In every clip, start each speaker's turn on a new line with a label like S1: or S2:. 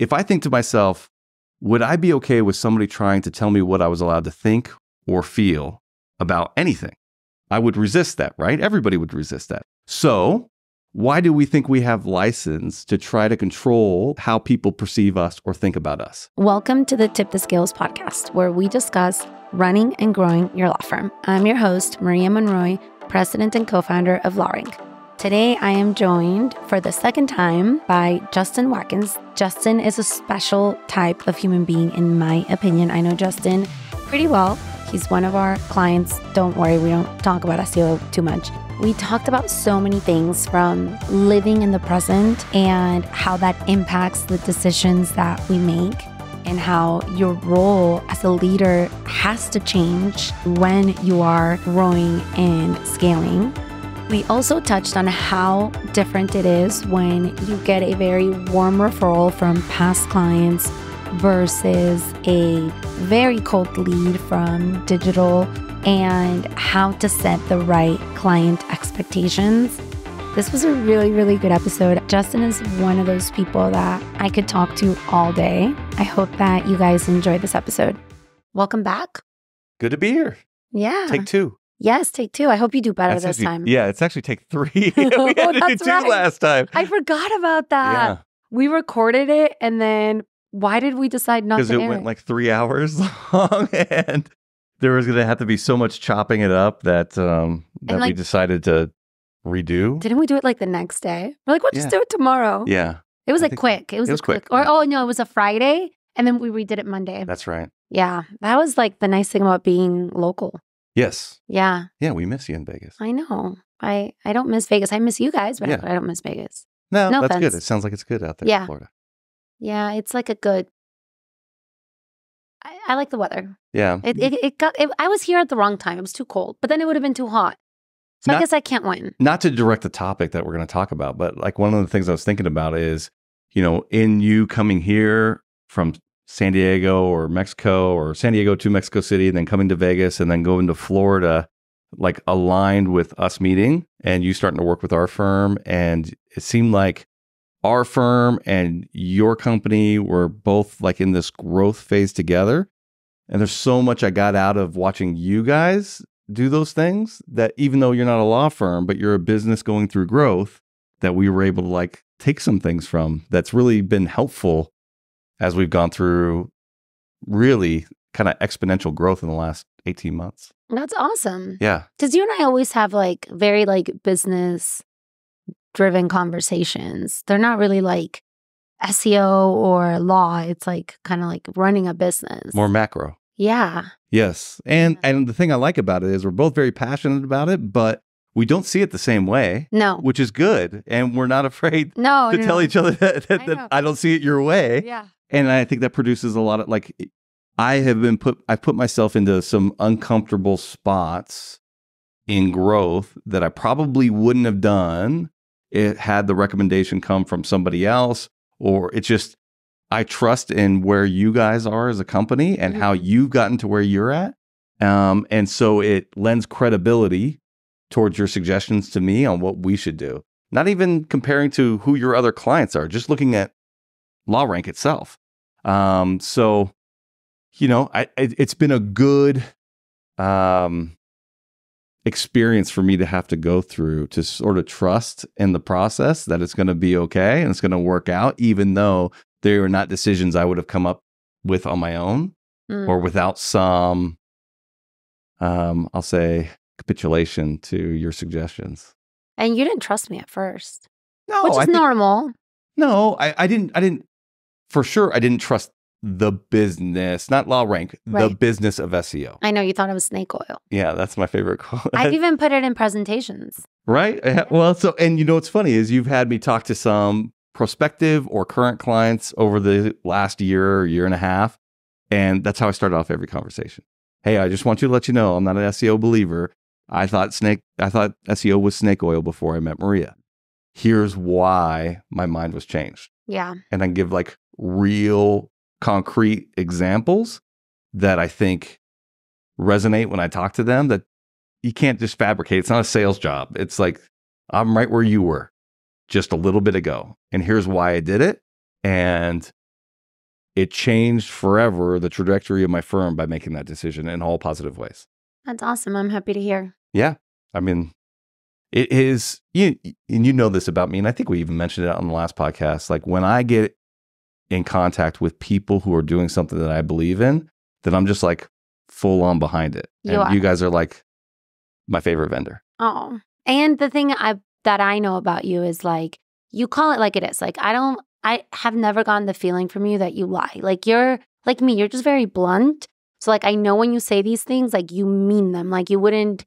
S1: if I think to myself, would I be okay with somebody trying to tell me what I was allowed to think or feel about anything? I would resist that, right? Everybody would resist that. So why do we think we have license to try to control how people perceive us or think about us?
S2: Welcome to the Tip the Scales podcast, where we discuss running and growing your law firm. I'm your host, Maria Monroy, president and co-founder of LawRank. Today, I am joined for the second time by Justin Watkins. Justin is a special type of human being, in my opinion. I know Justin pretty well. He's one of our clients. Don't worry, we don't talk about SEO too much. We talked about so many things, from living in the present and how that impacts the decisions that we make, and how your role as a leader has to change when you are growing and scaling. We also touched on how different it is when you get a very warm referral from past clients versus a very cold lead from digital, and how to set the right client expectations. This was a really, really good episode. Justin is one of those people that I could talk to all day. I hope that you guys enjoy this episode. Welcome back.
S1: Good to be here.
S2: Yeah.
S1: Take two.
S2: Yes, take two. I hope you do better this time.
S1: Yeah, it's actually take three. We had to do two last time.
S2: I forgot about that.
S1: Yeah.
S2: We recorded it, and then why did we decide not to air it?
S1: Because it went like 3 hours long, and there was going to have to be so much chopping it up that we decided to redo.
S2: Didn't we do it like the next day? We're like, we'll just do it tomorrow.
S1: Yeah.
S2: It was like quick. It was quick. Or, oh, no, it was a Friday, and then we redid it Monday.
S1: That's right.
S2: Yeah. That was like the nice thing about being local.
S1: Yes.
S2: Yeah.
S1: Yeah, we miss you in Vegas.
S2: I know. I don't miss Vegas. I miss you guys, but I don't miss Vegas.
S1: No, that's
S2: offense.
S1: good. It sounds like it's good out there in Florida.
S2: Yeah, it's like a good... I like the weather.
S1: Yeah.
S2: I was here at the wrong time. It was too cold, but then it would have been too hot. So I guess I can't win.
S1: Not to direct the topic that we're going to talk about, but like one of the things I was thinking about is, in you coming here from San Diego or Mexico, or San Diego to Mexico City, and then coming to Vegas, and then going to Florida, like aligned with us meeting and you starting to work with our firm. And it seemed like our firm and your company were both like in this growth phase together. And there's so much I got out of watching you guys do those things, that even though you're not a law firm, but you're a business going through growth, that we were able to like take some things from that's really been helpful as we've gone through really kind of exponential growth in the last 18 months.
S2: That's awesome.
S1: Yeah.
S2: Because you and I always have like very like business driven conversations. They're not really like SEO or law. It's like kind of like running a business.
S1: More macro.
S2: Yeah.
S1: Yes. And the thing I like about it is we're both very passionate about it, but we don't see it the same way.
S2: No.
S1: Which is good. And we're not afraid to tell each other that I don't see it your way.
S2: Yeah.
S1: And I think that produces a lot of like, I put myself into some uncomfortable spots in growth that I probably wouldn't have done it had the recommendation come from somebody else, or it's just, I trust in where you guys are as a company and how you've gotten to where you're at. And so it lends credibility towards your suggestions to me on what we should do. Not even comparing to who your other clients are, just looking at LawRank itself. So, it's been a good experience for me to have to go through to sort of trust in the process that it's going to be okay and it's going to work out, even though they are not decisions I would have come up with on my own or without some, I'll say, capitulation to your suggestions.
S2: And you didn't trust me at first.
S1: No,
S2: which is normal.
S1: No, I didn't. For sure, I didn't trust the business, not LawRank, the business of SEO.
S2: I know you thought it was snake oil.
S1: Yeah, that's my favorite quote.
S2: I've even put it in presentations.
S1: Right? Yeah. Well, and what's funny is you've had me talk to some prospective or current clients over the last year and a half. And that's how I started off every conversation. Hey, I just want you to let you know, I'm not an SEO believer. I thought SEO was snake oil before I met Maria. Here's why my mind was changed.
S2: Yeah.
S1: And I give like real concrete examples that I think resonate when I talk to them, that you can't just fabricate. It's not a sales job. It's like, I'm right where you were just a little bit ago. And here's why I did it. And it changed forever the trajectory of my firm by making that decision in all positive ways.
S2: That's awesome. I'm happy to hear.
S1: Yeah. I mean, it is, and you know this about me, and I think we even mentioned it on the last podcast. Like when I get in contact with people who are doing something that I believe in, then I'm just like full on behind it. And you guys are like my favorite vendor.
S2: Oh, and the thing that I know about you is like, you call it like it is. Like, I have never gotten the feeling from you that you lie. Like you're like me, you're just very blunt. So like, I know when you say these things, like you mean them. Like you wouldn't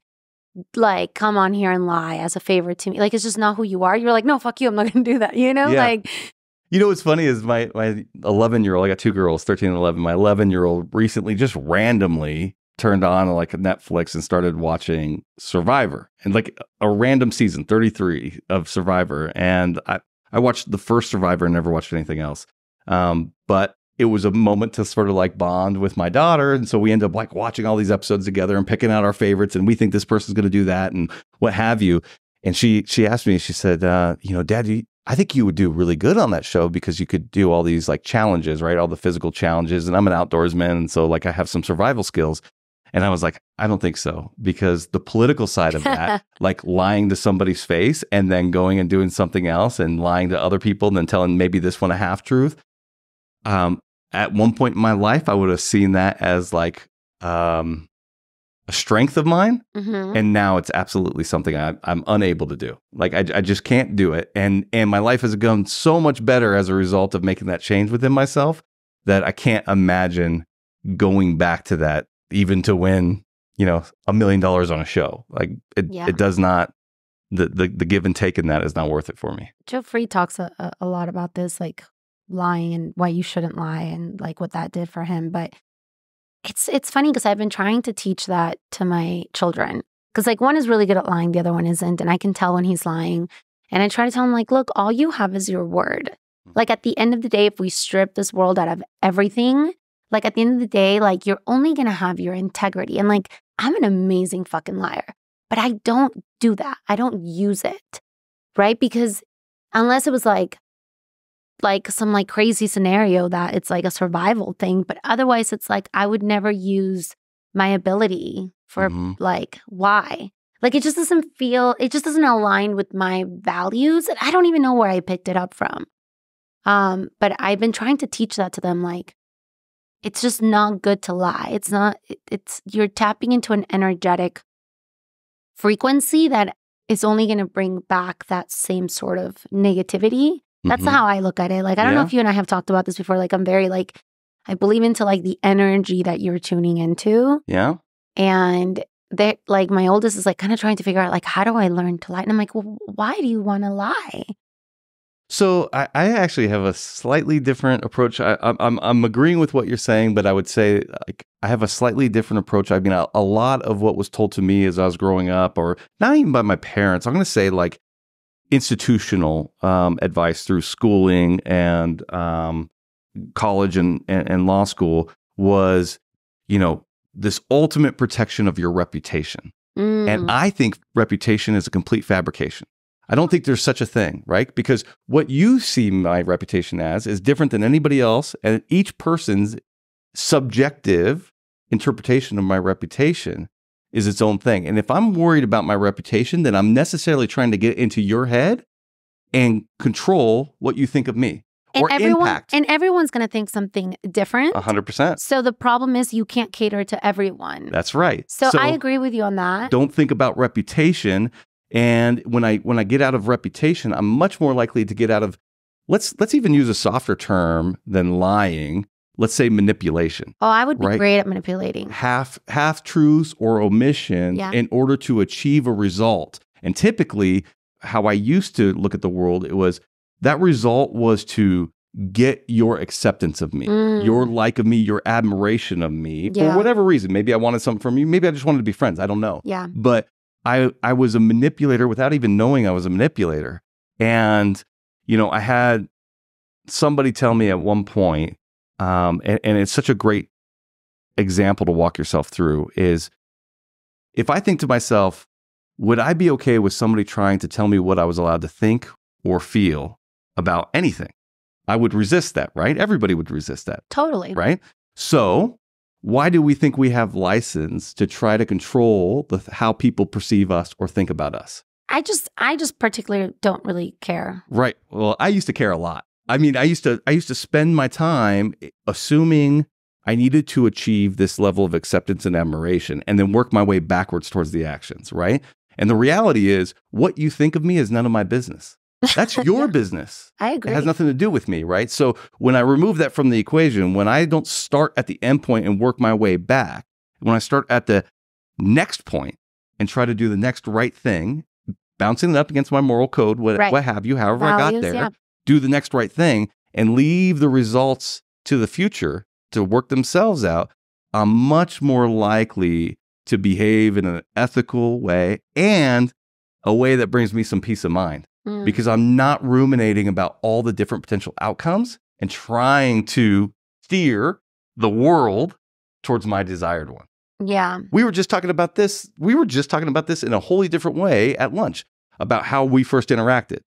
S2: like come on here and lie as a favor to me. Like, it's just not who you are. You're like, no, fuck you. I'm not going to do that. You know, like.
S1: You know what's funny is my 11-year-old, I got 2 girls, 13 and 11. My 11-year-old recently just randomly turned on like Netflix and started watching Survivor, and like a random season, 33 of Survivor. And I watched the first Survivor and never watched anything else. But it was a moment to sort of like bond with my daughter. And so we end up like watching all these episodes together and picking out our favorites. And we think this person's going to do that and what have you. And she asked me, she said, Dad, I think you would do really good on that show because you could do all these like challenges, right? All the physical challenges. And I'm an outdoorsman. And so like I have some survival skills. And I was like, I don't think so, because the political side of that, like lying to somebody's face and then going and doing something else and lying to other people and then telling maybe this one a half truth. At one point in my life, I would have seen that as like a strength of mine. Mm-hmm. And now it's absolutely something I'm unable to do. Like I just can't do it. And my life has gone so much better as a result of making that change within myself that I can't imagine going back to that, even to win, $1 million on a show. Like it does not, the give and take in that is not worth it for me.
S2: Joe Free talks a lot about this, like lying and why you shouldn't lie and like what that did for him. But it's funny because I've been trying to teach that to my children, because like one is really good at lying, the other one isn't. And I can tell when he's lying. And I try to tell him like, look, all you have is your word. Like at the end of the day, if we strip this world out of everything, like at the end of the day, like you're only going to have your integrity. And like, I'm an amazing fucking liar, but I don't do that. I don't use it, right? Because unless it was like some like crazy scenario that it's like a survival thing, but otherwise it's like I would never use my ability for like, why? Like it just doesn't align with my values. And I don't even know where I picked it up from. But I've been trying to teach that to them, like, it's just not good to lie. You're tapping into an energetic frequency that is only going to bring back that same sort of negativity. That's how I look at it. Like, I don't know if you and I have talked about this before. Like, I'm very like, I believe into like the energy that you're tuning into. Yeah. And they like, my oldest is like kind of trying to figure out like, how do I learn to lie? And I'm like, well, why do you want to lie?
S1: So I actually have a slightly different approach. I'm agreeing with what you're saying, but I would say like I have a slightly different approach. I mean, a lot of what was told to me as I was growing up, or not even by my parents, I'm going to say like institutional advice through schooling and college and law school was, this ultimate protection of your reputation. And I think reputation is a complete fabrication. I don't think there's such a thing, right? Because what you see my reputation as is different than anybody else, and each person's subjective interpretation of my reputation is its own thing. And if I'm worried about my reputation, then I'm necessarily trying to get into your head and control what you think of me. Or impact.
S2: And everyone's going to think something different.
S1: 100%.
S2: So the problem is you can't cater to everyone.
S1: That's right.
S2: So I agree with you on that.
S1: Don't think about reputation. And when I get out of reputation, I'm much more likely to get out of, let's even use a softer term than lying. Let's say manipulation.
S2: Oh, I would be great at manipulating.
S1: Half truths or omission in order to achieve a result. And typically, how I used to look at the world, it was that result was to get your acceptance of me, your like of me, your admiration of me, for whatever reason. Maybe I wanted something from you. Maybe I just wanted to be friends. I don't know. Yeah. But I was a manipulator without even knowing I was a manipulator. And, I had somebody tell me at one point, and it's such a great example to walk yourself through, is if I think to myself, would I be okay with somebody trying to tell me what I was allowed to think or feel about anything? I would resist that, right? Everybody would resist that,
S2: Totally.
S1: right? So why do we think we have license to try to control how people perceive us or think about us?
S2: I just particularly don't really care.
S1: Right. Well, I used to care a lot. I mean, I used to spend my time assuming I needed to achieve this level of acceptance and admiration and then work my way backwards towards the actions, right? And the reality is what you think of me is none of my business. That's your business.
S2: I agree.
S1: It has nothing to do with me, right? So when I remove that from the equation, when I don't start at the end point and work my way back, when I start at the next point and try to do the next right thing, bouncing it up against my moral code, what have you, however I got there, do the next right thing and leave the results to the future to work themselves out, I'm much more likely to behave in an ethical way and a way that brings me some peace of mind because I'm not ruminating about all the different potential outcomes and trying to steer the world towards my desired one.
S2: Yeah.
S1: We were just talking about this. We were just talking about this in a wholly different way at lunch about how we first interacted.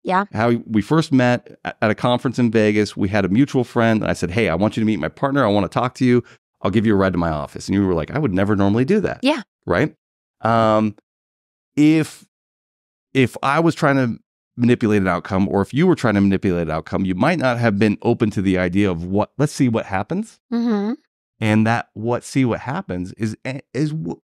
S2: Yeah.
S1: How we first met at a conference in Vegas. We had a mutual friend. And I said, hey, I want you to meet my partner. I want to talk to you. I'll give you a ride to my office. And you were like, I would never normally do that.
S2: Yeah.
S1: Right? If I was trying to manipulate an outcome, or if you were trying to manipulate an outcome, you might not have been open to the idea of let's see what happens.
S2: Mm-hmm.
S1: And that see what happens is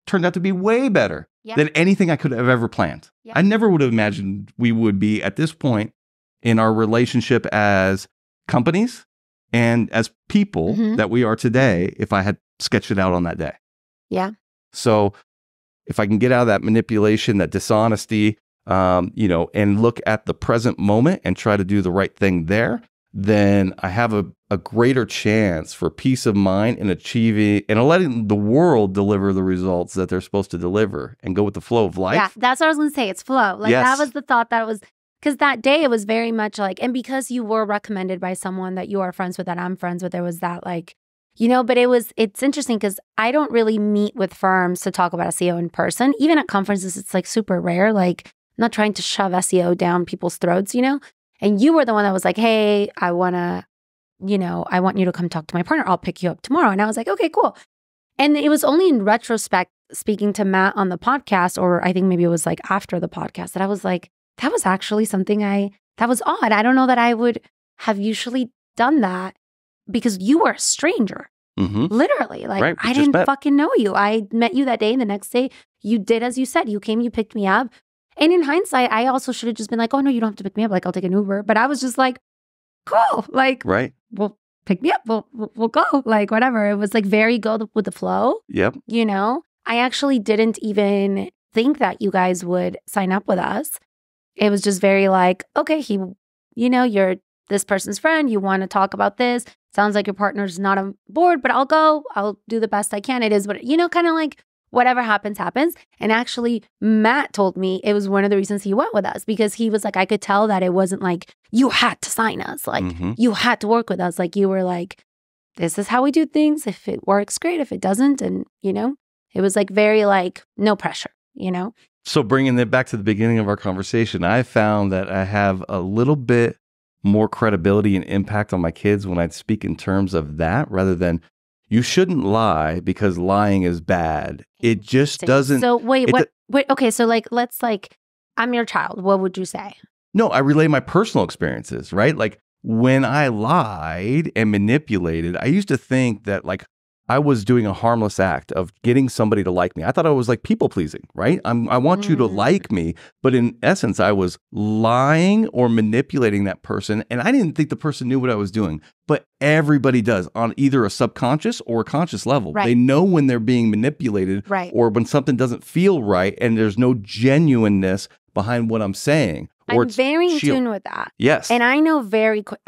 S1: turned out to be way better than anything I could have ever planned. Yeah. I never would have imagined we would be at this point in our relationship as companies and as people that we are today if I had sketched it out on that day. Yeah. So if I can get out of that manipulation, that dishonesty, and look at the present moment and try to do the right thing there, then I have a greater chance for peace of mind and achieving and letting the world deliver the results that they're supposed to deliver and go with the flow of life.
S2: Yeah, that's what I was going to say. It's flow. Like that was the thought that was, because that day it was very much like, and because you were recommended by someone that you are friends with, that I'm friends with, there was that like, but it's interesting because I don't really meet with firms to talk about SEO in person. Even at conferences, it's like super rare. Like I'm not trying to shove SEO down people's throats, And you were the one that was like, hey, I want you to come talk to my partner. I'll pick you up tomorrow. And I was like, okay, cool. And it was only in retrospect, speaking to Matt on the podcast, or I think maybe it was like after the podcast, that I was like, that was actually something that was odd. I don't know that I would have usually done that because you were a stranger. Literally. Like I didn't fucking know you. I met you that day. And the next day you did as you said. You came, you picked me up. And in hindsight, I also should have just been like, oh, no, you don't have to pick me up. Like, I'll take an Uber. But I was just like, cool. Like, well, pick me up. We'll go. Like, whatever. It was like very go with the flow. Yep. I actually didn't even think that you guys would sign up with us. It was just very like, okay, you're this person's friend. You want to talk about this. Sounds like your partner's not on board, but I'll go. I'll do the best I can. It is what, kind of like, whatever happens, happens. And actually, Matt told me it was one of the reasons he went with us because he was like, I could tell that it wasn't like, you had to sign us. Like, you had to work with us. Like, you were like, this is how we do things. If it works, great. If it doesn't, and, it was like very like, no pressure,
S1: So bringing it back to the beginning of our conversation, I found that I have a little bit more credibility and impact on my kids when I speak in terms of that rather than you shouldn't lie because lying is bad. It just doesn't.
S2: So wait, okay. So let's I'm your child. What would you say?
S1: No, I relay my personal experiences, right? Like when I lied and manipulated, I used to think that like I was doing a harmless act of getting somebody to like me. I thought I was like people pleasing, right? I want you to like me. But in essence, I was lying or manipulating that person. And I didn't think the person knew what I was doing. But everybody does on either a subconscious or a conscious level. Right. They know when they're being manipulated or when something doesn't feel right and there's no genuineness behind what I'm saying. Or
S2: I'm very in tune with that.
S1: Yes.
S2: And I know very quick.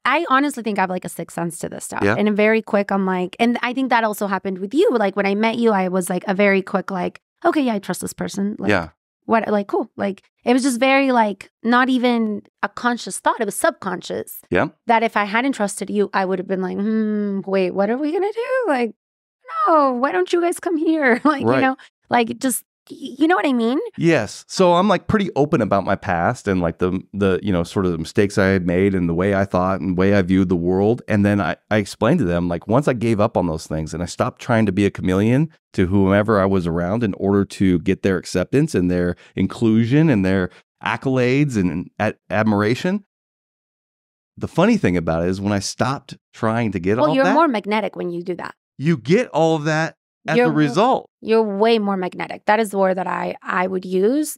S2: I honestly think I have like a sixth sense to this stuff. Yeah. And I'm very quick. I'm like, and I think that also happened with you. Like when I met you, I was like a very quick, like, okay, yeah, I trust this person. Like, yeah. What, like, cool. Like, it was just very like, not even a conscious thought. It was subconscious. Yeah. That if I hadn't trusted you, I would have been like, wait, what are we going to do? Like, no, why don't you guys come here? Like, like just You know what I mean?
S1: Yes. So I'm like pretty open about my past and like the sort of the mistakes I had made and the way I thought and the way I viewed the world. And then I explained to them, like, once I gave up on those things and I stopped trying to be a chameleon to whomever I was around in order to get their acceptance and their inclusion and their accolades and admiration. The funny thing about it is when I stopped trying to get all that.
S2: Well, you're more magnetic when you do that.
S1: You get all of that as a result.
S2: You're way more magnetic. That is the word that I would use.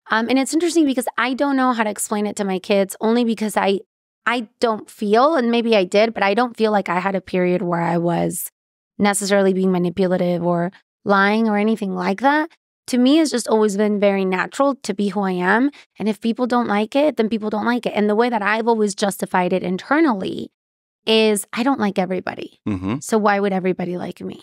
S2: And it's interesting because I don't know how to explain it to my kids, only because I don't feel, and maybe I did, but I don't feel like I had a period where I was necessarily being manipulative or lying or anything like that. To me, it's just always been very natural to be who I am. And if people don't like it, then people don't like it. And the way that I've always justified it internally is I don't like everybody.
S1: Mm-hmm.
S2: So why would everybody like me?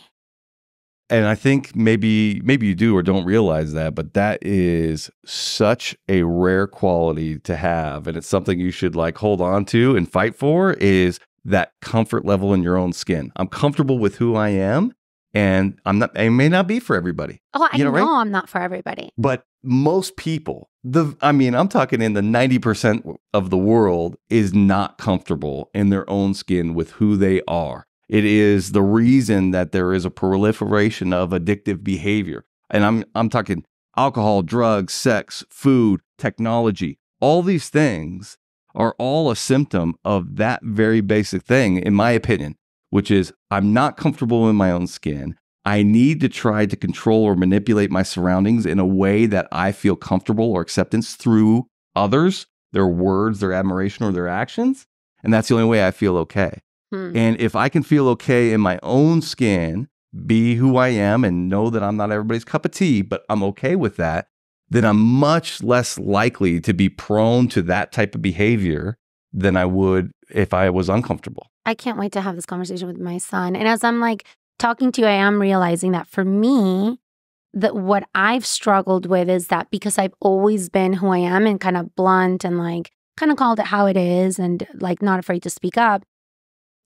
S1: And I think maybe you do or don't realize that, but that is such a rare quality to have. And it's something you should like hold on to and fight for, is that comfort level in your own skin. I'm comfortable with who I am, and I may not be for everybody.
S2: Oh, I know
S1: right?
S2: I'm not for everybody.
S1: But most people, I'm talking in the 90% of the world is not comfortable in their own skin with who they are. It is the reason that there is a proliferation of addictive behavior. And I'm talking alcohol, drugs, sex, food, technology. All these things are all a symptom of that very basic thing, in my opinion, which is I'm not comfortable in my own skin. I need to try to control or manipulate my surroundings in a way that I feel comfortable or acceptance through others, their words, their admiration, or their actions. And that's the only way I feel okay. And if I can feel okay in my own skin, be who I am, and know that I'm not everybody's cup of tea, but I'm okay with that, then I'm much less likely to be prone to that type of behavior than I would if I was uncomfortable.
S2: I can't wait to have this conversation with my son. And as I'm like talking to you, I am realizing that for me, that what I've struggled with is that because I've always been who I am and kind of blunt and like kind of called it how it is and like not afraid to speak up,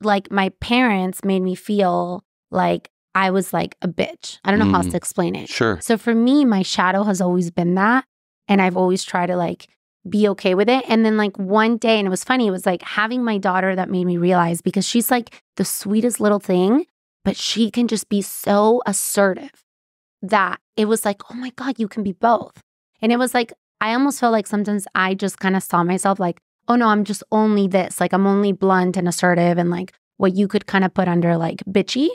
S2: like my parents made me feel like I was like a bitch. I don't know how else to explain it.
S1: Sure.
S2: So for me, my shadow has always been that. And I've always tried to like be okay with it. And then like one day, and it was funny, it was like having my daughter that made me realize, because she's like the sweetest little thing, but she can just be so assertive that it was like, oh my God, you can be both. And it was like, I almost felt like sometimes I just kind of saw myself like, oh no, I'm just only this. Like I'm only blunt and assertive and like what you could kind of put under like bitchy.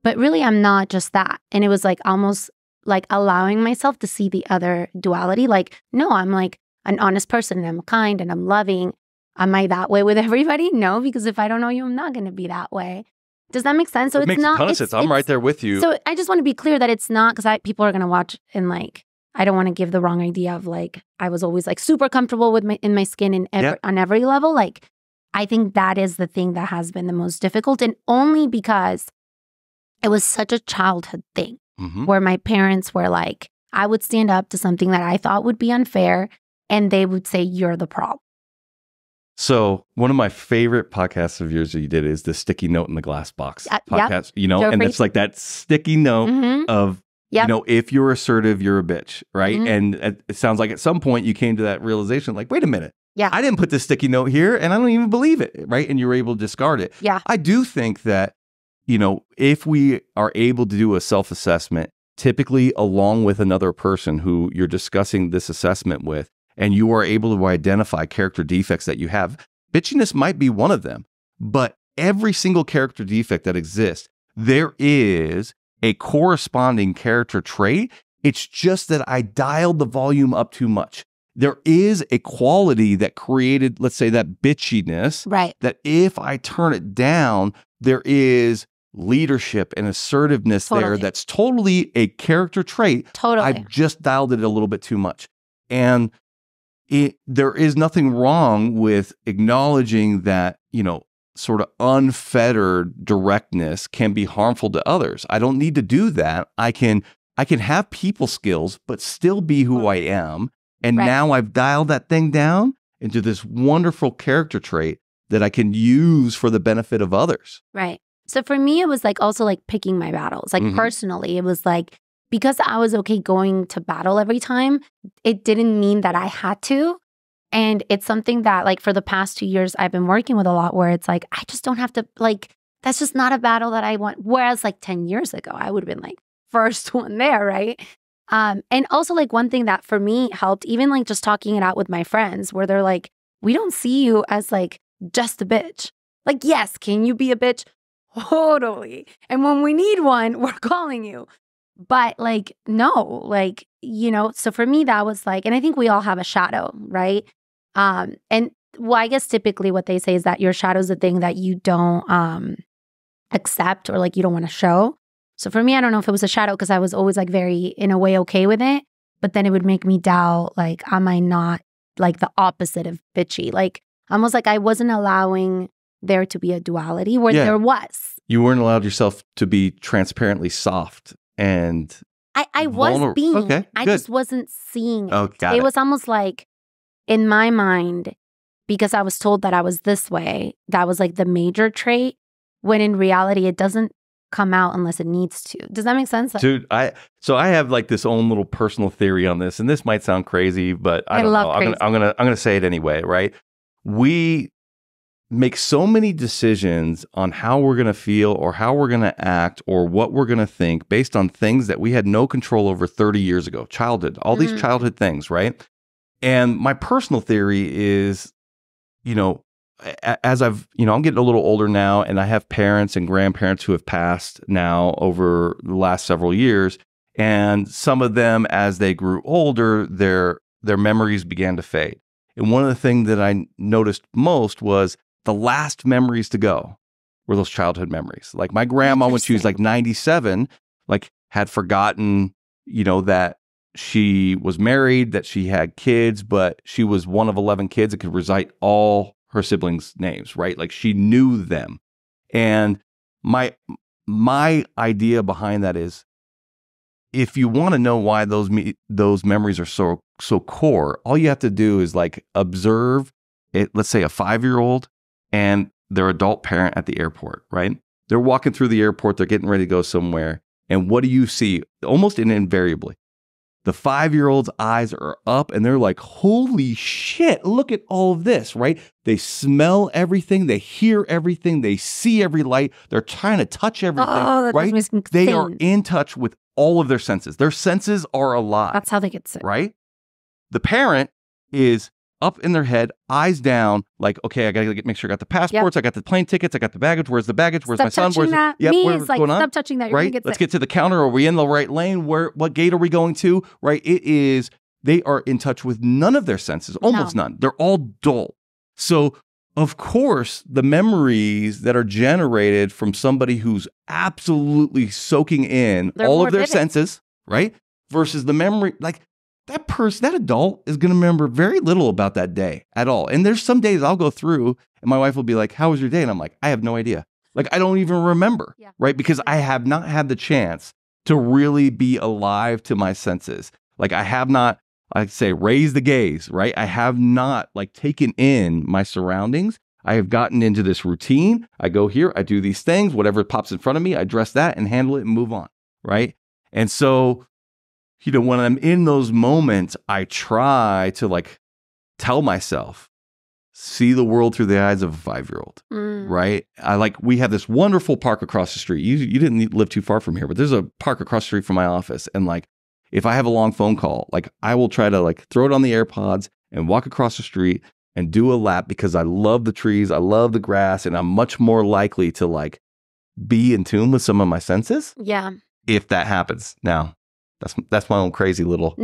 S2: But really, I'm not just that. And it was like almost like allowing myself to see the other duality. Like, no, I'm like an honest person and I'm kind and I'm loving. Am I that way with everybody? No, because if I don't know you, I'm not going to be that way. Does that make sense? So
S1: it makes a ton of sense. I'm right there with you.
S2: So I just want to be clear that it's not, because people are going to watch and like, I don't want to give the wrong idea of like, I was always like super comfortable with in my skin on every level. Like, I think that is the thing that has been the most difficult, and only because it was such a childhood thing where my parents were like, I would stand up to something that I thought would be unfair and they would say, you're the problem.
S1: So one of my favorite podcasts of yours that you did is the Sticky Note in the Glass Box podcast, and it's like that sticky note of, if you're assertive, you're a bitch, right? And it sounds like at some point you came to that realization, like, wait a minute.
S2: Yeah.
S1: I didn't put this sticky note here and I don't even believe it, right? And you were able to discard it.
S2: Yeah.
S1: I do think that, if we are able to do a self-assessment, typically along with another person who you're discussing this assessment with, and you are able to identify character defects that you have, bitchiness might be one of them. But every single character defect that exists, there is a corresponding character trait. It's just that I dialed the volume up too much. There is a quality that created, let's say, that bitchiness,
S2: right?
S1: That if I turn it down, there is leadership and assertiveness there that's totally a character trait.
S2: Totally.
S1: I've just dialed it a little bit too much. And there is nothing wrong with acknowledging that, sort of unfettered directness can be harmful to others. I don't need to do that. I can have people skills, but still be who I am. And now I've dialed that thing down into this wonderful character trait that I can use for the benefit of others.
S2: Right. So for me, it was like also like picking my battles. Like personally, it was like because I was okay going to battle every time, it didn't mean that I had to. And it's something that like for the past 2 years, I've been working with a lot where it's like, I just don't have to like, that's just not a battle that I want. Whereas like 10 years ago, I would have been like first one there, right? And also like one thing that for me helped, even like just talking it out with my friends where they're like, we don't see you as like just a bitch. Like, yes, can you be a bitch? Totally. And when we need one, we're calling you. But like, no, like, you know, so for me, that was like, and I think we all have a shadow, right? And well, I guess typically what they say is that your shadow is the thing that you don't accept or like you don't want to show. So for me, I don't know if it was a shadow because I was always like very, in a way, okay with it. But then it would make me doubt, like, am I not like the opposite of bitchy? Like, almost like I wasn't allowing there to be a duality where there was.
S1: You weren't allowed yourself to be transparently soft and
S2: I was being.
S1: Okay,
S2: I
S1: good.
S2: just wasn't seeing it.
S1: Oh, got it.
S2: It was almost like in my mind, because I was told that I was this way, that was like the major trait, when in reality, it doesn't come out unless it needs to. Does that make sense? Like,
S1: dude, I have like this own little personal theory on this, and this might sound crazy, but I don't know. I'm gonna say it anyway, right? We make so many decisions on how we're gonna feel or how we're gonna act or what we're gonna think based on things that we had no control over 30 years ago, childhood, all these childhood things, right? And my personal theory is, you know, as I've, you know, I'm getting a little older now and I have parents and grandparents who have passed now over the last several years. And some of them, as they grew older, their memories began to fade. And one of the things that I noticed most was the last memories to go were those childhood memories. Like my grandma, when she was like 97, like had forgotten, you know, that she was married, that she had kids, but she was one of 11 kids that could recite all her siblings' names, right? Like she knew them. And my idea behind that is, if you want to know why those memories are so core, all you have to do is like observe it. Let's say a 5-year-old and their adult parent at the airport, right? They're walking through the airport, they're getting ready to go somewhere, and what do you see? Almost invariably, the 5-year-old's eyes are up and they're like, holy shit, look at all of this, right? They smell everything, they hear everything, they see every light, they're trying to touch everything, right? They are in touch with all of their senses. Their senses are alive.
S2: That's how they get sick.
S1: Right? The parent is up in their head, eyes down, like, okay, I got to make sure I got the passports, I got the plane tickets, I got the baggage. Where's the baggage? Where's my son? Where's
S2: that? What's
S1: going on?
S2: Stop touching that. You're
S1: right?
S2: Get
S1: Let's
S2: sick.
S1: get to the counter. Are we in the right lane? What gate are we going to? Right? They are in touch with none of their senses, almost none. They're all dull. So, of course, the memories that are generated from somebody who's absolutely soaking in all of their senses, right? Versus the memory, like, that person, that adult is going to remember very little about that day at all. And there's some days I'll go through and my wife will be like, how was your day? And I'm like, I have no idea. Like, I don't even remember, right? Because I have not had the chance to really be alive to my senses. Like, I have not, I'd say, raised the gaze, right? I have not like taken in my surroundings. I have gotten into this routine. I go here, I do these things, whatever pops in front of me, I address that and handle it and move on, right? And so, you know, when I'm in those moments, I try to like tell myself, see the world through the eyes of a 5-year-old, right? We have this wonderful park across the street. You didn't live too far from here, but there's a park across the street from my office. And like, if I have a long phone call, like I will try to like throw it on the AirPods and walk across the street and do a lap because I love the trees, I love the grass, and I'm much more likely to like be in tune with some of my senses.
S2: Yeah.
S1: If that happens. Now, that's my own crazy little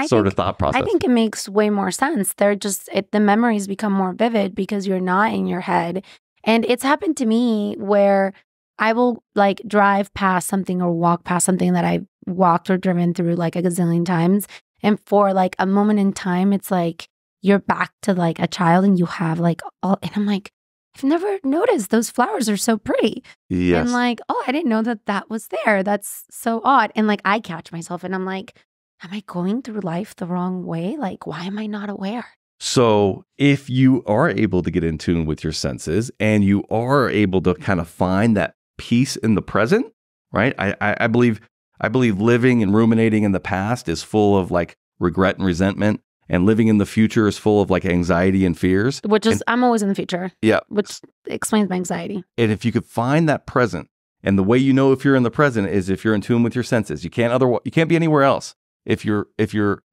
S1: sort of thought process.
S2: I think it makes way more sense. They're just, the memories become more vivid because you're not in your head. And it's happened to me where I will like drive past something or walk past something that I've walked or driven through like a gazillion times. And for like a moment in time, it's like you're back to like a child and you have like all, and I'm like, I've never noticed those flowers are so pretty.
S1: Yes.
S2: And like, oh, I didn't know that was there. That's so odd. And like, I catch myself and I'm like, am I going through life the wrong way? Like, why am I not aware?
S1: So if you are able to get in tune with your senses and you are able to kind of find that peace in the present, right? I believe I believe living and ruminating in the past is full of like regret and resentment, and living in the future is full of like anxiety and fears.
S2: Which is, I'm always in the future.
S1: Yeah.
S2: Which explains my anxiety.
S1: And if you could find that present, and the way you know if you're in the present is if you're in tune with your senses. You can't be anywhere else if you're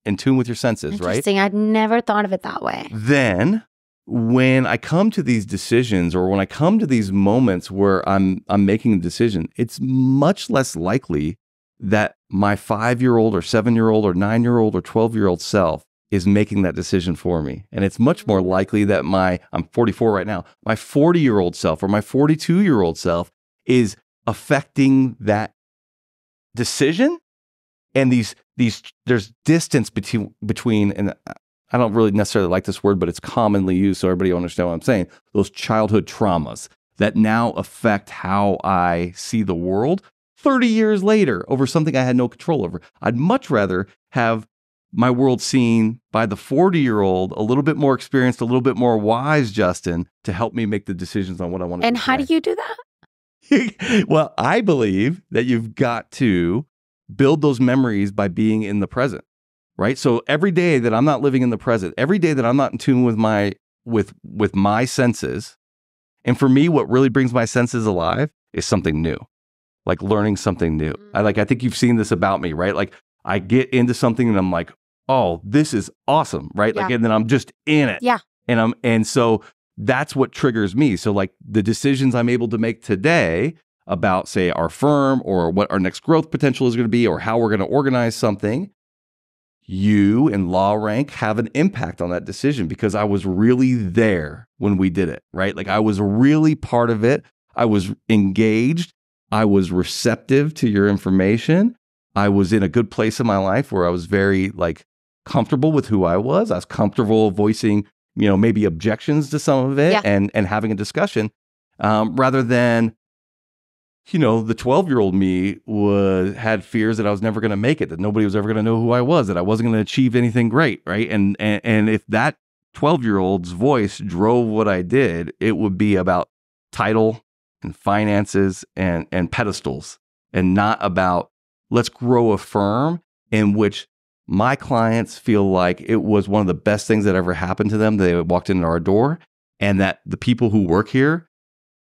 S1: in tune with your senses, right?
S2: Interesting. I'd never thought of it that way.
S1: Then when I come to these decisions, or when I come to these moments where I'm making a decision, it's much less likely that my 5-year-old or 7-year-old or 9-year-old or 12-year-old self is making that decision for me. And it's much more likely that I'm 44 right now, my 40-year-old self or my 42-year-old self is affecting that decision. And there's distance between, and I don't really necessarily like this word, but it's commonly used so everybody will understand what I'm saying, those childhood traumas that now affect how I see the world 30 years later over something I had no control over. I'd much rather have my world seen by the 40-year-old, a little bit more experienced, a little bit more wise Justin, to help me make the decisions on what I want to do.
S2: And how do you do that?
S1: Well, I believe that you've got to build those memories by being in the present, right? So every day that I'm not living in the present, every day that I'm not in tune with my senses, and for me, what really brings my senses alive is something new, like learning something new. I think you've seen this about me, right? Like I get into something and I'm like, oh, this is awesome, right?
S2: Yeah.
S1: Like, and then I'm just in it.
S2: Yeah.
S1: And so that's what triggers me. So like the decisions I'm able to make today about, say, our firm or what our next growth potential is going to be or how we're going to organize something, you and LawRank have an impact on that decision because I was really there when we did it, right? Like I was really part of it. I was engaged. I was receptive to your information. I was in a good place in my life where I was very like comfortable with who I was. I was comfortable voicing, maybe objections to some of it and having a discussion rather than, the 12-year-old me had fears that I was never going to make it, that nobody was ever going to know who I was, that I wasn't going to achieve anything great, right? And if that 12-year-old's voice drove what I did, it would be about title and finances and pedestals, and not about let's grow a firm in which my clients feel like it was one of the best things that ever happened to them. They walked in our door, and that the people who work here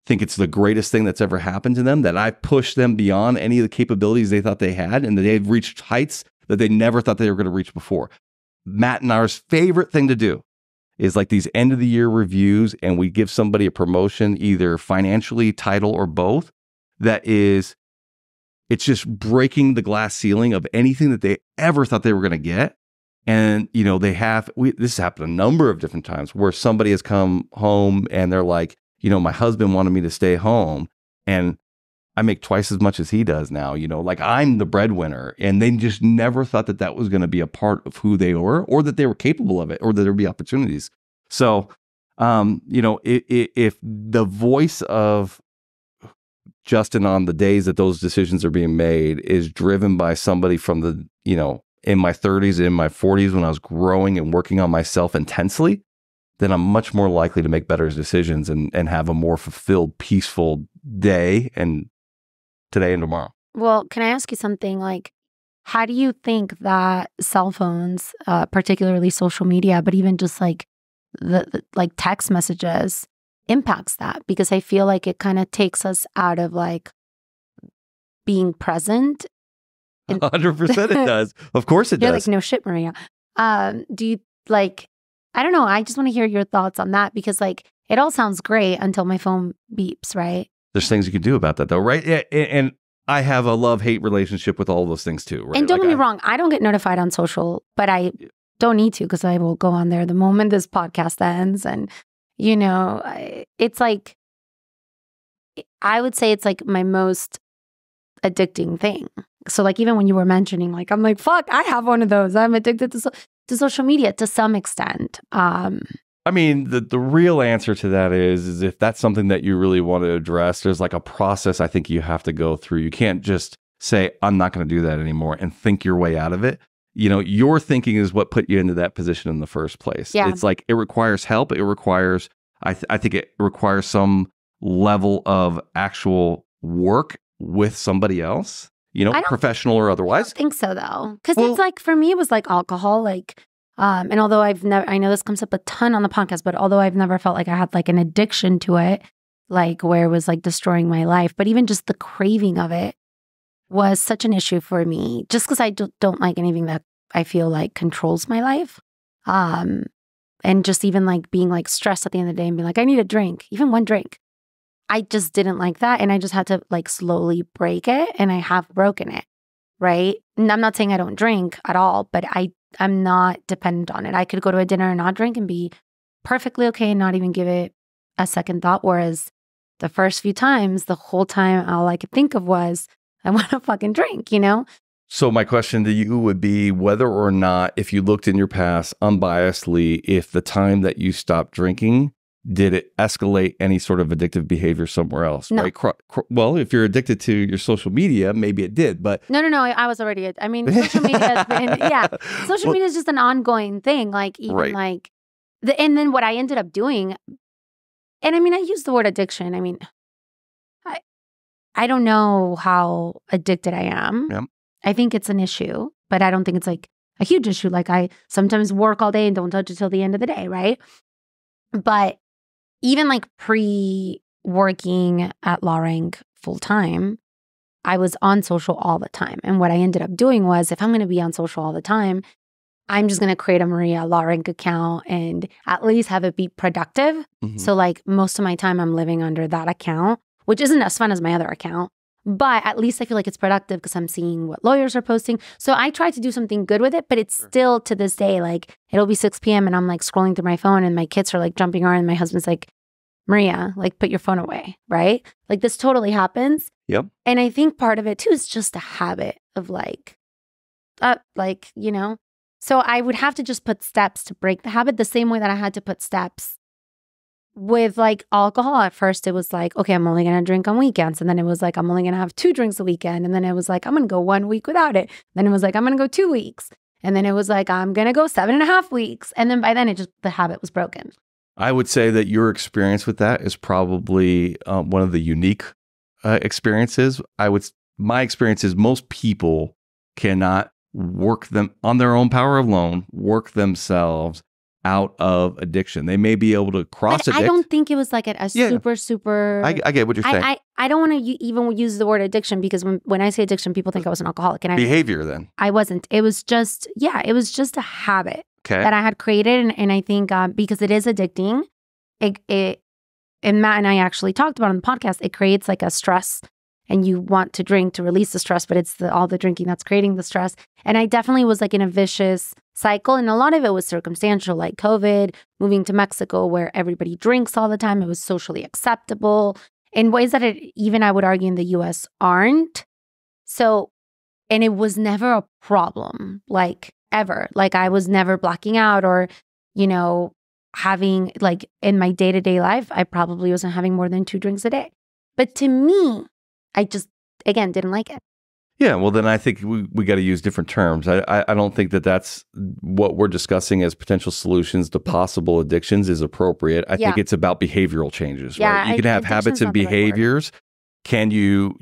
S1: think it's the greatest thing that's ever happened to them, that I pushed them beyond any of the capabilities they thought they had, and that they've reached heights that they never thought they were going to reach before. Matt and ours favorite thing to do is like these end of the year reviews, and we give somebody a promotion, either financially, title, or both. It's just breaking the glass ceiling of anything that they ever thought they were going to get. And, this happened a number of different times where somebody has come home and they're like, my husband wanted me to stay home and I make twice as much as he does now, like I'm the breadwinner, and they just never thought that that was going to be a part of who they were, or that they were capable of it, or that there'd be opportunities. So, if the voice of Justin on the days that those decisions are being made is driven by somebody from the, in my 30s, in my 40s, when I was growing and working on myself intensely, then I'm much more likely to make better decisions and have a more fulfilled, peaceful day and today and tomorrow.
S2: Well, can I ask you something? Like, how do you think that cell phones, particularly social media, but even just like the text messages, impacts that? Because I feel like it kind of takes us out of like being present.
S1: 100% it does. Of course it does.
S2: You're like, no shit, Maria. Do you like, I don't know. I just want to hear your thoughts on that, because like it all sounds great until my phone beeps, right?
S1: There's things you can do about that though, right? Yeah, and I have a love-hate relationship with all those things too, right?
S2: And don't get me wrong, I don't get notified on social, but I don't need to, because I will go on there the moment this podcast ends. And, it's like, I would say it's like my most addicting thing. So like even when you were mentioning, like, I'm like, fuck, I have one of those. I'm addicted to social media to some extent.
S1: I mean, the real answer to that is if that's something that you really want to address, there's like a process I think you have to go through. You can't just say, I'm not going to do that anymore and think your way out of it. Your thinking is what put you into that position in the first place.
S2: Yeah.
S1: It's like it requires help. It requires, I think it requires some level of actual work with somebody else. professional or
S2: I
S1: otherwise.
S2: don't think so though. Because it's like, for me, it was like alcohol. Like, and although I know this comes up a ton on the podcast, but although I've never felt like I had like an addiction to it, like where it was like destroying my life, but even just the craving of it was such an issue for me, just because I don't like anything that I feel like controls my life. And just even like being like stressed at the end of the day and being like, I need a drink, even one drink. I just didn't like that. And I just had to like slowly break it. And I have broken it. Right. And I'm not saying I don't drink at all, but I'm not dependent on it. I could go to a dinner and not drink and be perfectly okay and not even give it a second thought. Whereas the first few times, the whole time, all I could think of was, I want to fucking drink,
S1: So my question to you would be whether or not, if you looked in your past unbiasedly, if the time that you stopped drinking, did it escalate any sort of addictive behavior somewhere else?
S2: No.
S1: Right? Well, if you're addicted to your social media, maybe it did, but...
S2: No. I was already... I mean, social media has been... Social media is just an ongoing thing. Like, even like... And then what I ended up doing... And I mean, I use the word addiction. I mean, I don't know how addicted I am.
S1: Yep.
S2: I think it's an issue, but I don't think it's like a huge issue. Like, I sometimes work all day and don't touch it till the end of the day, right? But even like pre-working at LawRank full time, I was on social all the time. And what I ended up doing was, if I'm going to be on social all the time, I'm just going to create a Maria LawRank account and at least have it be productive.
S1: Mm-hmm.
S2: So like most of my time I'm living under that account, which isn't as fun as my other account. But at least I feel like it's productive because I'm seeing what lawyers are posting. So I try to do something good with it, but it's still to this day, like it'll be 6 p.m. and I'm like scrolling through my phone and my kids are like jumping around and my husband's like, Maria, like put your phone away, right? Like this totally happens.
S1: Yep.
S2: And I think part of it too is just a habit of so I would have to just put steps to break the habit the same way that I had to put steps with like alcohol. At first it was like, okay, I'm only going to drink on weekends. And then it was like, I'm only going to have 2 drinks a weekend. And then it was like, I'm going to go 1 week without it. Then it was like, I'm going to go 2 weeks. And then it was like, I'm going to go 7.5 weeks. And then by then the habit was broken.
S1: I would say that your experience with that is probably one of the unique experiences. My experience is most people cannot work them on their own power alone, work themselves out of addiction. They may be able to cross-addict.
S2: I don't think it was like a super...
S1: I get what you're saying.
S2: I don't want to even use the word addiction because when I say addiction, people think I was an alcoholic. And
S1: Behavior then.
S2: I wasn't. It was just a habit that I had created. And I think because it is addicting, and Matt and I actually talked about on the podcast, it creates like a stress and you want to drink to release the stress, but it's all the drinking that's creating the stress. And I definitely was like in a vicious cycle. And a lot of it was circumstantial, like COVID, moving to Mexico where everybody drinks all the time. It was socially acceptable in ways that I would argue in the US aren't. So, and it was never a problem, like ever. Like I was never blacking out or, having like in my day-to-day life, I probably wasn't having more than 2 drinks a day. But to me, I just, again, didn't like it.
S1: Yeah, well, then I think we got to use different terms. I don't think that's what we're discussing as potential solutions to possible addictions is appropriate. I think it's about behavioral changes, right? You can have habits and behaviors. Can you,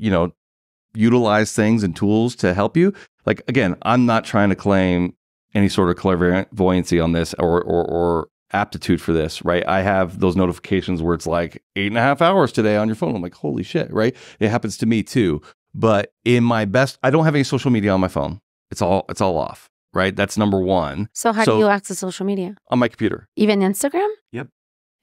S1: utilize things and tools to help you? Like, again, I'm not trying to claim any sort of clairvoyancy on this or aptitude for this, right? I have those notifications where it's like 8.5 hours today on your phone. I'm like, holy shit, right? It happens to me too. But in my best, I don't have any social media on my phone. It's all off, right? That's number one.
S2: So how do you access social media?
S1: On my computer.
S2: Even Instagram?
S1: Yep.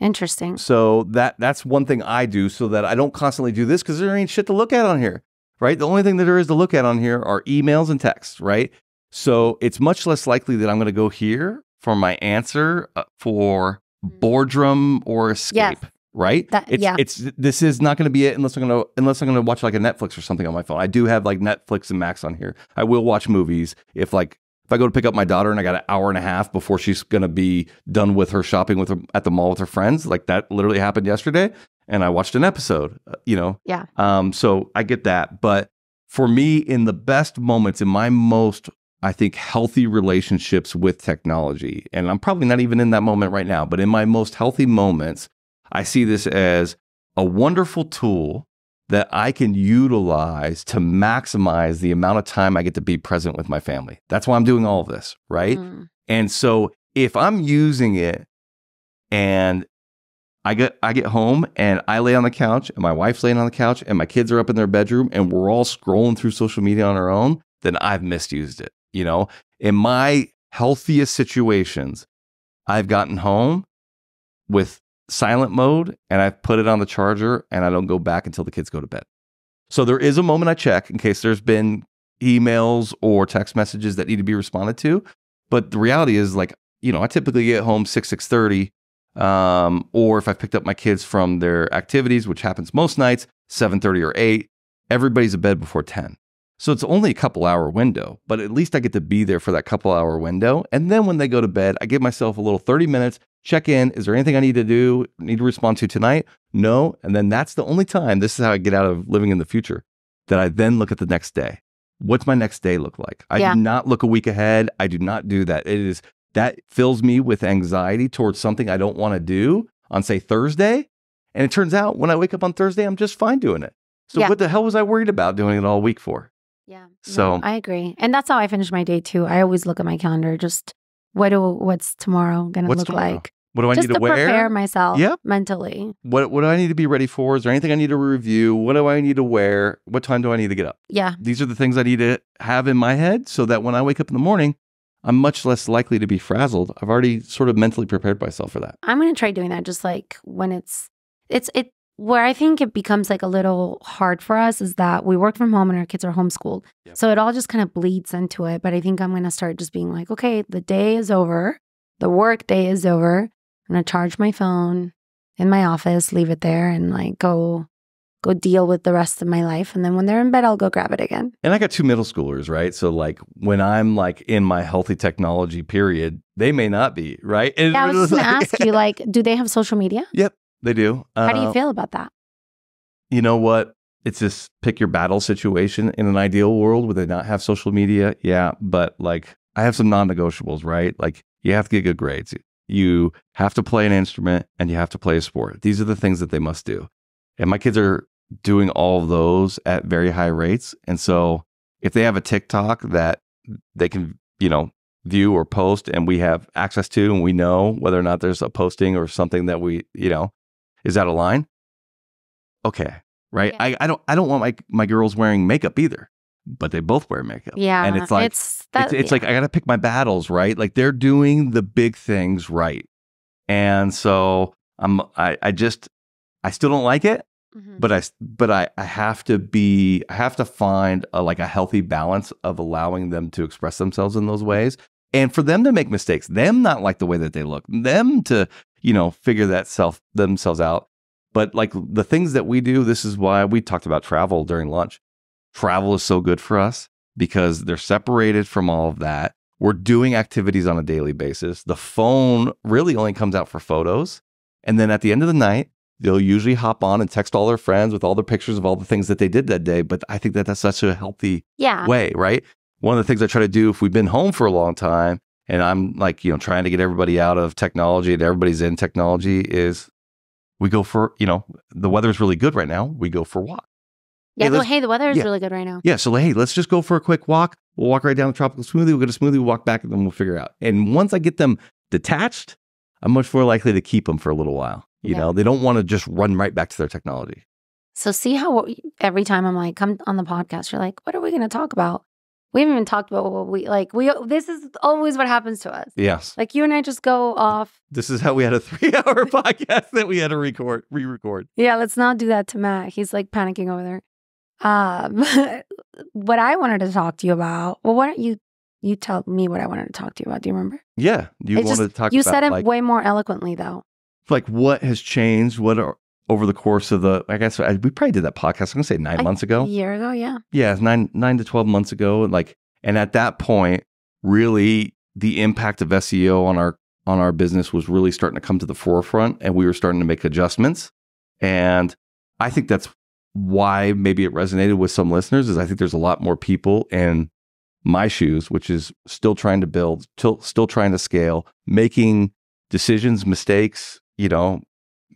S2: Interesting.
S1: So that's one thing I do so that I don't constantly do this because there ain't shit to look at on here, right? The only thing that there is to look at on here are emails and texts, right? So it's much less likely that I'm going to go here for my answer for boredom or escape, right? This is not going to be it unless I'm going to watch like a Netflix or something on my phone. I do have like Netflix and Max on here. I will watch movies if I go to pick up my daughter and I got an hour and a half before she's going to be done with her shopping at the mall with her friends. Like that literally happened yesterday, and I watched an episode.
S2: Yeah.
S1: So I get that, but for me, in the best moments, in my most, I think, healthy relationships with technology, and I'm probably not even in that moment right now, but in my most healthy moments, I see this as a wonderful tool that I can utilize to maximize the amount of time I get to be present with my family. That's why I'm doing all of this, right? And so if I'm using it and I get home and I lay on the couch and my wife's laying on the couch and my kids are up in their bedroom and we're all scrolling through social media on our own, then I've misused it. In my healthiest situations, I've gotten home with silent mode and I've put it on the charger and I don't go back until the kids go to bed. So there is a moment I check in case there's been emails or text messages that need to be responded to. But the reality is I typically get home 6:30, or if I've picked up my kids from their activities, which happens most nights, 7:30 or 8, everybody's in bed before 10. So it's only a couple hour window, but at least I get to be there for that couple hour window. And then when they go to bed, I give myself a little 30 minutes, check in. Is there anything I need to respond to tonight? No. And then that's the only time, this is how I get out of living in the future, that I then look at the next day. What's my next day look like? I do not look a week ahead. I do not do that. That fills me with anxiety towards something I don't want to do on, say, Thursday. And it turns out when I wake up on Thursday, I'm just fine doing it. So what the hell was I worried about doing it all week for?
S2: Yeah.
S1: So
S2: I agree. And that's how I finish my day too. I always look at my calendar, just what's tomorrow going to look like?
S1: What do I need to wear?
S2: Just to prepare myself mentally.
S1: What do I need to be ready for? Is there anything I need to review? What do I need to wear? What time do I need to get up?
S2: Yeah.
S1: These are the things I need to have in my head so that when I wake up in the morning, I'm much less likely to be frazzled. I've already sort of mentally prepared myself for that.
S2: I'm going to try doing that just when it's where I think it becomes a little hard for us is that we work from home and our kids are homeschooled. Yep. So it all just kind of bleeds into it. But I think I'm going to start just being okay, the day is over. The work day is over. I'm going to charge my phone in my office, leave it there and go deal with the rest of my life. And then when they're in bed, I'll go grab it again.
S1: And I got 2 middle schoolers, right? So when I'm in my healthy technology period, they may not be, right? And
S2: I was just going to ask you, do they have social media?
S1: Yep. They do.
S2: How do you feel about that?
S1: You know what? It's this pick your battle situation. In an ideal world, would they not have social media? Yeah. But I have some non-negotiables, right? You have to get good grades. You have to play an instrument and you have to play a sport. These are the things that they must do. And my kids are doing all of those at very high rates. And so if they have a TikTok that they can, view or post and we have access to, and we know whether or not there's a posting or something that we, is out of line? Okay, right? Yeah. I don't want my girls wearing makeup either, but they both wear makeup.
S2: Yeah,
S1: and it's I got to pick my battles, right? They're doing the big things right, and so I still don't like it, but I have to find a healthy balance of allowing them to express themselves in those ways, and for them to make mistakes, them not like the way that they look, them to figure themselves out. But the things that we do, this is why we talked about travel during lunch. Travel is so good for us because they're separated from all of that. We're doing activities on a daily basis. The phone really only comes out for photos. And then at the end of the night, they'll usually hop on and text all their friends with all the pictures of all the things that they did that day. But I think that that's such a healthy way, right? One of the things I try to do if we've been home for a long time, and I'm trying to get everybody out of technology and everybody's in technology, is we go for, the weather's really good right now. We go for a walk.
S2: Yeah, the weather is really good right now.
S1: Yeah, so let's just go for a quick walk. We'll walk right down the tropical smoothie. We'll get a smoothie, we'll walk back, and then we'll figure it out. And once I get them detached, I'm much more likely to keep them for a little while. They don't want to just run right back to their technology. So
S2: see how every time I'm come on the podcast, you're what are we going to talk about? We haven't even talked about what this is always what happens to us.
S1: Yes.
S2: You and I just go off.
S1: This is how we had a 3-hour podcast that we had to re-record.
S2: Yeah, let's not do that to Matt. He's panicking over there. What I wanted to talk to you about, well, why don't you tell me what I wanted to talk to you about? Do you remember?
S1: Yeah. You wanted to talk about.
S2: You said it way more eloquently though.
S1: What has changed? Over the course of we probably did that podcast, I'm going to say 9 months ago.
S2: A year ago, yeah.
S1: Yeah, it's 9 to 12 months ago. And at that point, really the impact of SEO on our business was really starting to come to the forefront, and we were starting to make adjustments. And I think that's why maybe it resonated with some listeners, is I think there's a lot more people in my shoes, which is still trying to build, still trying to scale, making decisions, mistakes,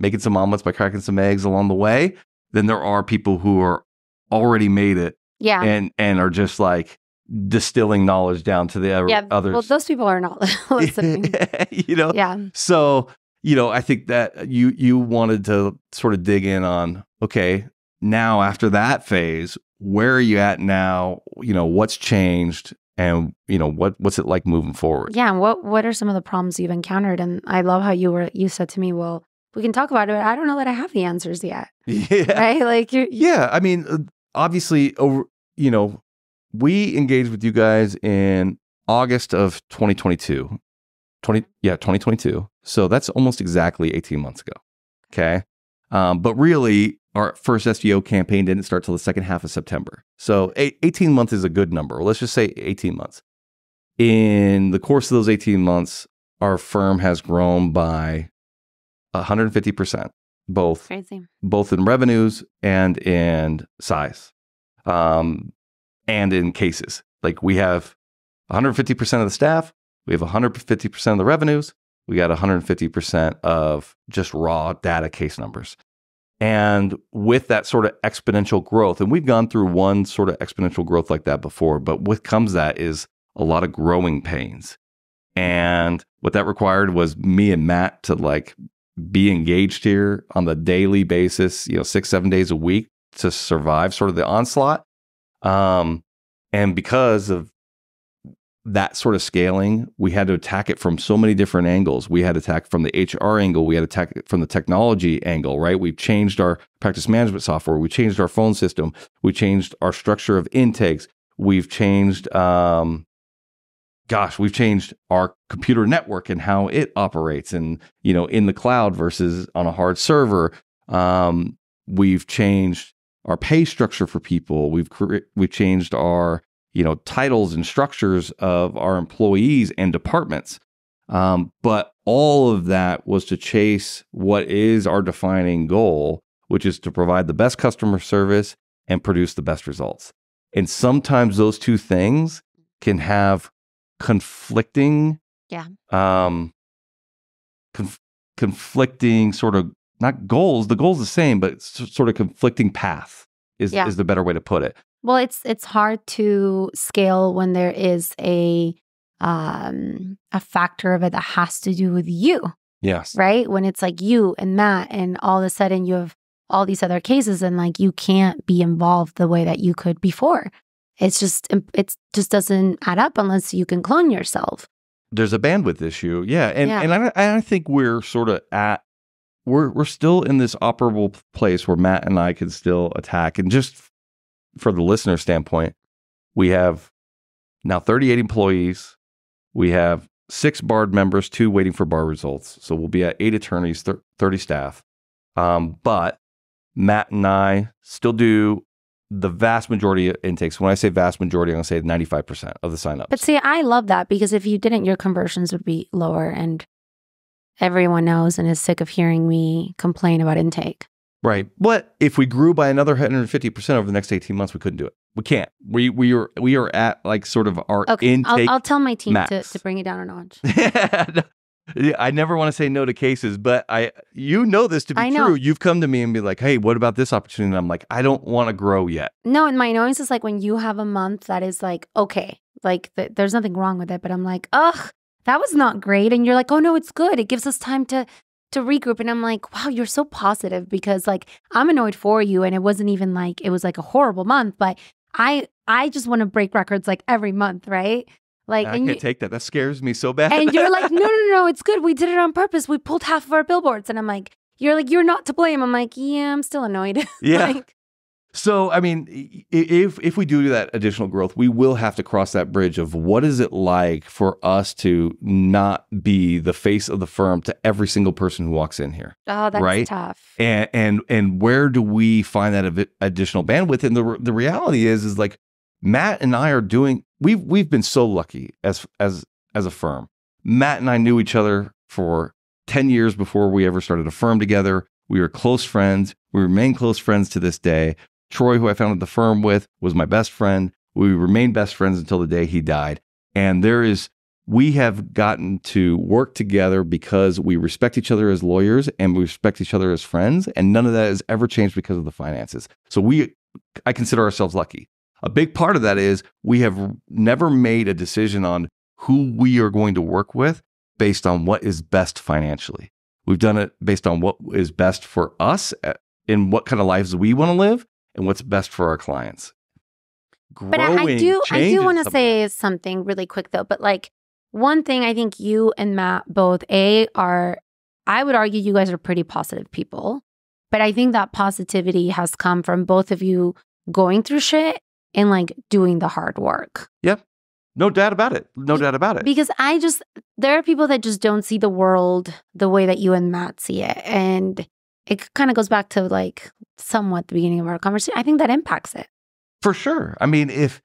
S1: making some omelets by cracking some eggs along the way. than there are people who are already made it
S2: Yeah.
S1: and are just like distilling knowledge down to the others.
S2: Well, those people are not listening. Yeah.
S1: So, I think that you wanted to sort of dig in on, okay, now after that phase, where are you at now? What's changed, and what's it like moving forward?
S2: Yeah. And what are some of the problems you've encountered? And I love how you said to me, well, we can talk about it. But I don't know that I have the answers yet.
S1: Yeah.
S2: Right. Like
S1: yeah. I mean, obviously, we engaged with you guys in August of 2022. 2022. So that's almost exactly 18 months ago. Okay. But really, our first SEO campaign didn't start till the second half of September. So 18 months is a good number. Let's just say 18 months. In the course of those 18 months, our firm has grown by 150%, both in revenues and in size, and in cases. Like we have 150% of the staff, we have 150% of the revenues, we got 150% of just raw data case numbers. And with that sort of exponential growth, and we've gone through one sort of exponential growth like that before, but what comes that is a lot of growing pains. And what that required was me and Matt to like be engaged here on the daily basis, 6-7 days a week to survive sort of the onslaught. And because of that sort of scaling, we had to attack it from so many different angles. We had to attack from the HR angle. We had to attack it from the technology angle, right? We've changed our practice management software. We changed our phone system. We changed our structure of intakes. We've changed, we've changed our computer network and how it operates and, in the cloud versus on a hard server. We've changed our pay structure for people. We've changed our titles and structures of our employees and departments. But all of that was to chase what is our defining goal, which is to provide the best customer service and produce the best results. And sometimes those two things can have conflicting, conflicting sort of, not goals. The goal's the same, but sort of conflicting path is the better way to put it.
S2: Well, it's hard to scale when there is a factor of it that has to do with you.
S1: Yes.
S2: Right? When it's like you and Matt and all of a sudden you have all these other cases and like you can't be involved the way that you could before. It just doesn't add up unless you can clone yourself.
S1: There's a bandwidth issue. Yeah. And I think we're sort of we're still in this operable place where Matt and I can still attack. And just for the listener standpoint, we have now 38 employees. We have 6 BARD members, 2 waiting for BARD results. So we'll be at 8 attorneys, 30 staff. But Matt and I still do the vast majority of intakes. When I say vast majority, I'm going to say 95% of the signups.
S2: But see, I love that because if you didn't, your conversions would be lower, and everyone knows and is sick of hearing me complain about intake.
S1: Right. But if we grew by another 150% over the next 18 months, we couldn't do it. We can't. We are at like sort of our intake.
S2: I'll tell my team
S1: to
S2: bring it down a notch.
S1: Yeah, I never want to say no to cases, but this to be true. You've come to me and be like, hey, what about this opportunity? And I'm like, I don't want to grow yet.
S2: No, and my noise is like when you have a month that is like, okay, like there's nothing wrong with it, but I'm like, ugh, that was not great. And you're like, oh no, it's good. It gives us time to regroup. And I'm like, wow, you're so positive because like I'm annoyed for you. And it wasn't even like, it was like a horrible month, but I just want to break records like every month, right? Like,
S1: I can't take that. That scares me so bad.
S2: And you're like, no, it's good. We did it on purpose. We pulled half of our billboards. And I'm like, you're not to blame. I'm like, yeah, I'm still annoyed.
S1: Yeah. So, I mean, if we do that additional growth, we will have to cross that bridge of what is it like for us to not be the face of the firm to every single person who walks in here.
S2: Oh, that's tough.
S1: And where do we find that additional bandwidth? And the reality is like Matt and I are doing. We've been so lucky as a firm. Matt and I knew each other for 10 years before we ever started a firm together. We were close friends. We remain close friends to this day. Troy, who I founded the firm with, was my best friend. We remained best friends until the day he died. And there is we have gotten to work together because we respect each other as lawyers and we respect each other as friends. And none of that has ever changed because of the finances. So I consider ourselves lucky. A big part of that is we have never made a decision on who we are going to work with based on what is best financially. We've done it based on what is best for us in what kind of lives we want to live and what's best for our clients.
S2: But I do want to say something really quick though. But like one thing I think you and Matt both are, I would argue you guys are pretty positive people. But I think that positivity has come from both of you going through shit and like doing the hard work.
S1: Yep. No doubt about it. No doubt about it.
S2: Because there are people that just don't see the world the way that you and Matt see it. And it kind of goes back to like somewhat the beginning of our conversation. I think that impacts it.
S1: For sure. I mean, if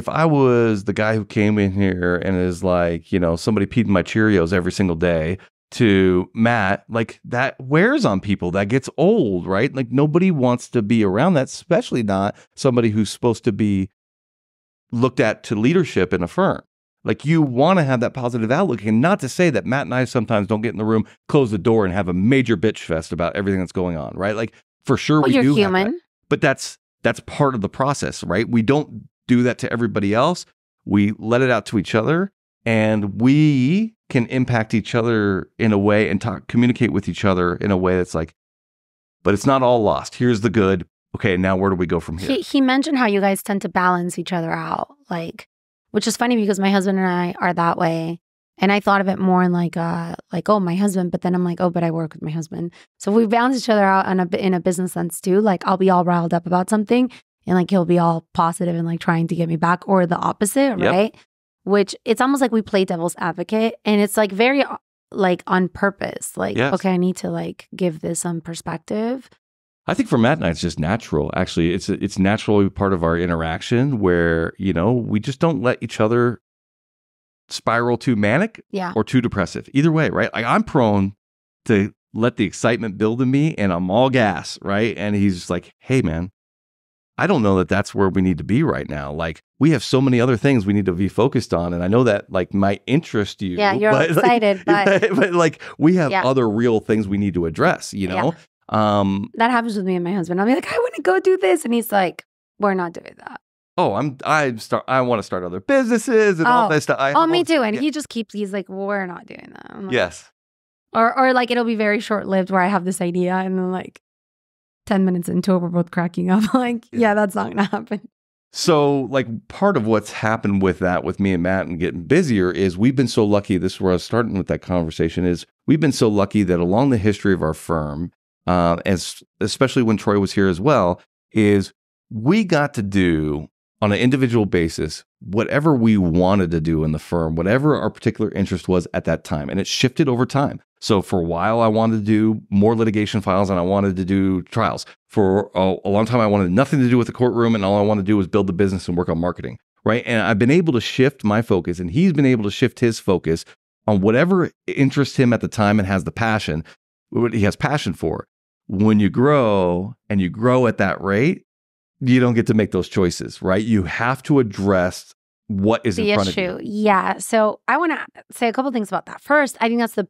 S1: I was the guy who came in here and is like, somebody peed in my Cheerios every single day to Matt, like that wears on people. That gets old, right? Like nobody wants to be around that, especially not somebody who's supposed to be looked at to leadership in a firm. Like you want to have that positive outlook, and not to say that Matt and I sometimes don't get in the room, close the door and have a major bitch fest about everything that's going on, right? Like for sure we do.
S2: You're human.
S1: But that's part of the process, right? We don't do that to everybody else. We let it out to each other, and we can impact each other in a way and communicate with each other in a way that's like, but it's not all lost. Here's the good. Okay, now where do we go from here?
S2: He mentioned how you guys tend to balance each other out, like, which is funny because my husband and I are that way. And I thought of it more in like, oh, my husband. But then I'm like, oh, but I work with my husband. So we balance each other out in a business sense too. Like I'll be all riled up about something and like he'll be all positive and like trying to get me back, or the opposite, right? Which it's almost like we play devil's advocate, and it's like very like on purpose. Like, okay, I need to like give this some perspective.
S1: I think for Matt and I, it's just natural. Actually, it's naturally part of our interaction where, we just don't let each other spiral too manic or too depressive. Either way, right? Like I'm prone to let the excitement build in me and I'm all gas, right? And he's just like, hey, man, I don't know that that's where we need to be right now. Like we have so many other things we need to be focused on. And I know that like might interest you.
S2: Yeah, you're excited.
S1: But like we have other real things we need to address,
S2: Yeah. That happens with me and my husband. I'll be like, I want to go do this. And he's like, we're not doing that.
S1: Oh, I want to start other businesses and all that stuff.
S2: Me too. And he's like, well, we're not doing that. Like,
S1: yes.
S2: Or like it'll be very short lived where I have this idea and then like 10 minutes into it, we're both cracking up. Like, yeah, that's not going to happen.
S1: So like part of what's happened with that, with me and Matt and getting busier is we've been so lucky. This is where I was starting with that conversation is we've been so lucky that along the history of our firm, especially when Troy was here as well, is we got to do on an individual basis whatever we wanted to do in the firm, whatever our particular interest was at that time. And it shifted over time. So for a while, I wanted to do more litigation files and I wanted to do trials. For a long time, I wanted nothing to do with the courtroom and all I wanted to do was build the business and work on marketing, right? And I've been able to shift my focus and he's been able to shift his focus on whatever interests him at the time and has the passion, what he has passion for. When you grow and you grow at that rate, you don't get to make those choices, right? You have to address what is in front of you.
S2: Yeah. So I want to say a couple things about that. First, I think that's the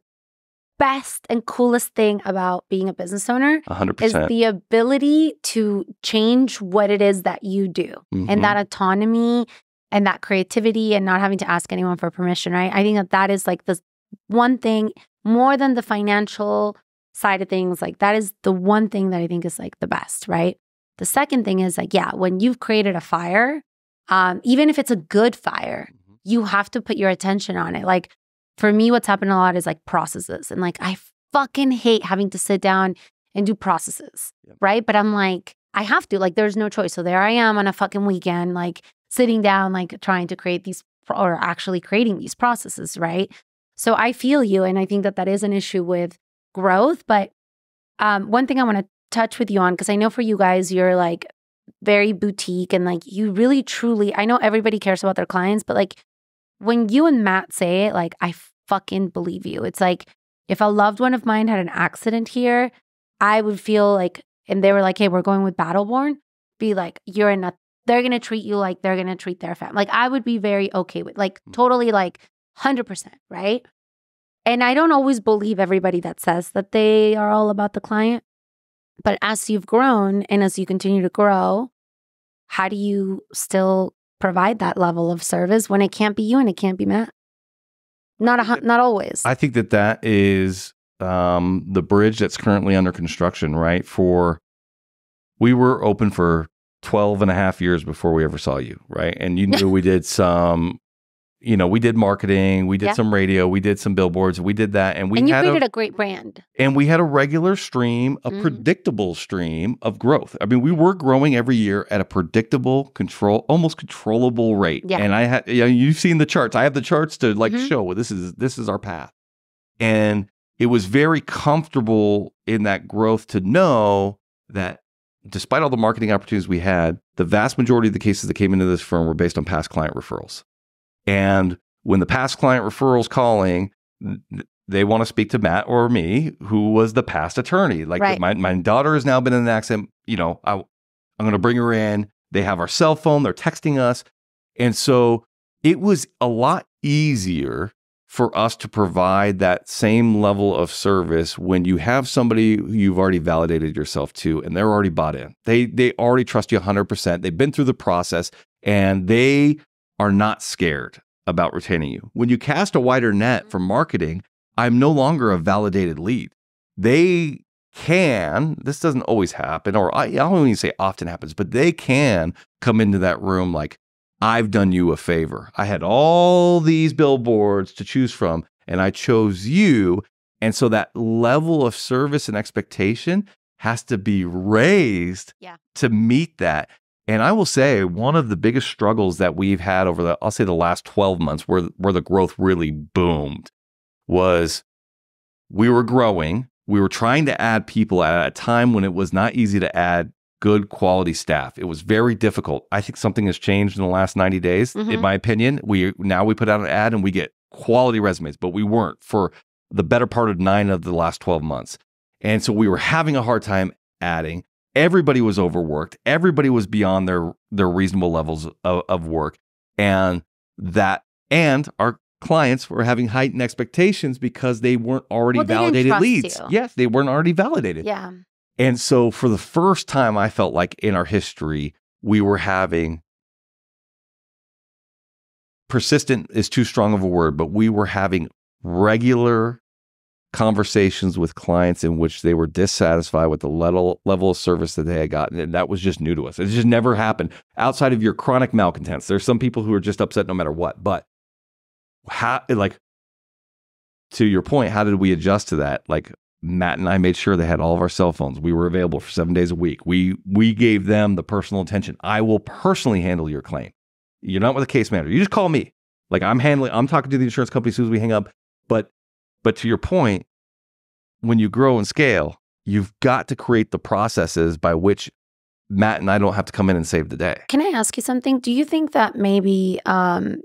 S2: best and coolest thing about being a business owner
S1: 100%.
S2: is the ability to change what it is that you do and that autonomy and that creativity and not having to ask anyone for permission, right? I think that is like the one thing more than the financial side of things. Like that is the one thing that I think is like the best, right? The second thing is like, when you've created a fire, even if it's a good fire, you have to put your attention on it. Like for me, what's happened a lot is like processes. And like, I fucking hate having to sit down and do processes, right? But I'm like, I have to, like, there's no choice. So there I am on a fucking weekend, like sitting down, like trying to create these or actually creating these processes, right? So I feel you. And I think that that is an issue with growth. But one thing I want to touch with you on, because I know for you guys, you're like very boutique and like you really truly, I know everybody cares about their clients, but like when you and Matt say it, like I fucking believe you. It's like if a loved one of mine had an accident here, I would feel like, and they were like, hey, we're going with Battleborn, be like, they're going to treat you like they're going to treat their family. Like I would be very okay with, like totally like 100%, right? And I don't always believe everybody that says that they are all about the client. But as you've grown and as you continue to grow, how do you still provide that level of service when it can't be you and it can't be Matt? Not always.
S1: I think that is the bridge that's currently under construction, right? We were open for 12 and a half years before we ever saw you, right? And you knew we did some, we did marketing, we did some radio, we did some billboards, we did that. And
S2: you created a great brand.
S1: And we had a regular stream, a predictable stream of growth. I mean, we were growing every year at a predictable, almost controllable rate.
S2: Yeah.
S1: And I had, you've seen the charts. I have the charts to show this is our path. And it was very comfortable in that growth to know that despite all the marketing opportunities we had, the vast majority of the cases that came into this firm were based on past client referrals. And when the past client referrals calling, they want to speak to Matt or me, who was the past attorney. Like my daughter has now been in an accident. I'm going to bring her in. They have our cell phone. They're texting us. And so it was a lot easier for us to provide that same level of service when you have somebody who you've already validated yourself to and they're already bought in. They already trust you 100%. They've been through the process and they are not scared about retaining you. When you cast a wider net for marketing, I'm no longer a validated lead. They can, this doesn't always happen, or I don't even say often happens, but they can come into that room like, I've done you a favor. I had all these billboards to choose from, and I chose you. And so that level of service and expectation has to be raised to meet that. And I will say one of the biggest struggles that we've had over the last 12 months where the growth really boomed was we were growing. We were trying to add people at a time when it was not easy to add good quality staff. It was very difficult. I think something has changed in the last 90 days, in my opinion. We put out an ad and we get quality resumes, but we weren't for the better part of 9 of the last 12 months. And so we were having a hard time adding. Everybody was overworked. Everybody was beyond their reasonable levels of work. And our clients were having heightened expectations because they weren't already validated leads. Yes, they weren't already validated.
S2: Yeah.
S1: And so for the first time, I felt like in our history, we were having, persistent is too strong of a word, but we were having regular conversations with clients in which they were dissatisfied with the level of service that they had gotten. And that was just new to us. It just never happened outside of your chronic malcontents. There's some people who are just upset no matter what. But to your point, how did we adjust to that? Like Matt and I made sure they had all of our cell phones. We were available for 7 days a week. We gave them the personal attention. I will personally handle your claim. You're not with a case manager. You just call me. Like I'm talking to the insurance company as soon as we hang up. But to your point, when you grow and scale, you've got to create the processes by which Matt and I don't have to come in and save the day.
S2: Can I ask you something? Do you think that maybe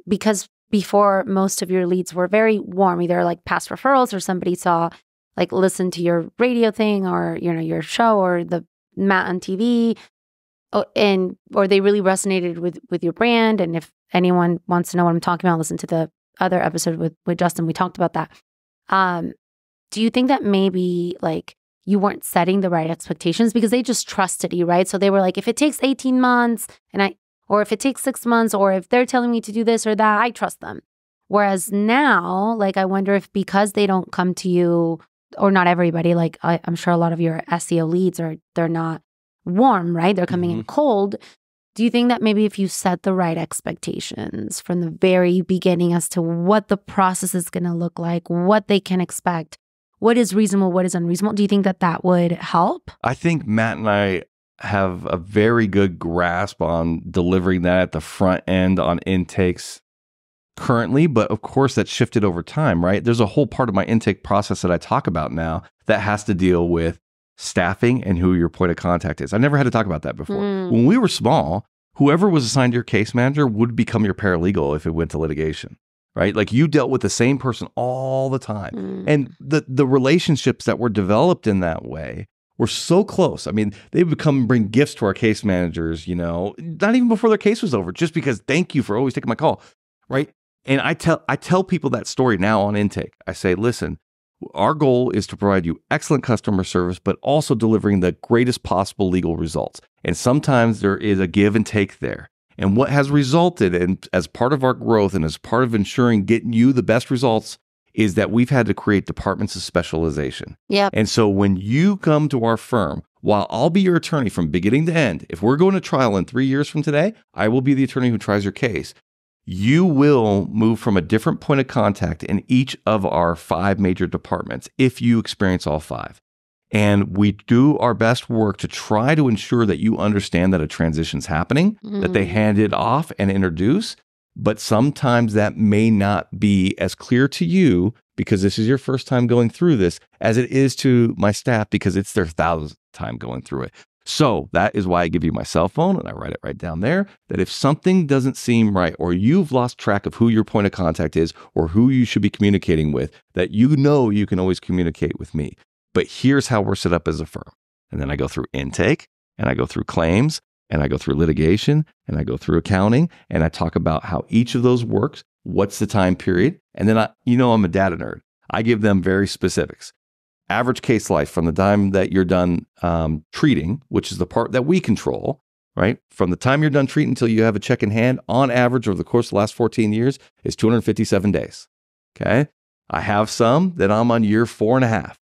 S2: because before most of your leads were very warm, either like past referrals or somebody listened to your radio thing or, your show or the Matt on TV, or they really resonated with your brand. And if anyone wants to know what I'm talking about, listen to the other episode with Justin. We talked about that. Do you think that maybe you weren't setting the right expectations because they just trusted you, right? So they were like, if it takes 18 months or if it takes 6 months, or if they're telling me to do this or that, I trust them. Whereas now, I wonder if because they don't come to you, or not everybody, I'm sure a lot of your SEO leads they're not warm, right? They're coming in cold. Do you think that maybe if you set the right expectations from the very beginning as to what the process is going to look like, what they can expect, what is reasonable, what is unreasonable, do you think that would help?
S1: I think Matt and I have a very good grasp on delivering that at the front end on intakes currently, but of course that's shifted over time, right? There's a whole part of my intake process that I talk about now that has to deal with staffing and who your point of contact is. I never had to talk about that before. When we were small, whoever was assigned your case manager would become your paralegal if it went to litigation, right? You dealt with the same person all the time. And the relationships that were developed in that way were so close. I mean, they would come and bring gifts to our case managers, not even before their case was over, just because thank you for always taking my call, right? And I tell people that story now on intake. I say, listen, our goal is to provide you excellent customer service, but also delivering the greatest possible legal results. And sometimes there is a give and take there. And what has resulted in, as part of our growth and as part of ensuring getting you the best results, is that we've had to create departments of specialization.
S2: Yeah.
S1: And so when you come to our firm, while I'll be your attorney from beginning to end, if we're going to trial in 3 years from today, I will be the attorney who tries your case. You will move from a different point of contact in each of our 5 major departments if you experience all 5. And we do our best work to try to ensure that you understand that a transition's happening, that they hand it off and introduce. But sometimes that may not be as clear to you because this is your first time going through this as it is to my staff because it's their 1,000th time going through it. So that is why I give you my cell phone and I write it right down there that if something doesn't seem right or you've lost track of who your point of contact is or who you should be communicating with, that you know you can always communicate with me. But here's how we're set up as a firm. And then I go through intake and I go through claims and I go through litigation and I go through accounting and I talk about how each of those works, what's the time period. And then I'm a data nerd. I give them very specifics. Average case life from the time that you're done treating, which is the part that we control, right? From the time you're done treating until you have a check in hand, on average over the course of the last 14 years is 257 days. Okay. I have some that I'm on year 4.5.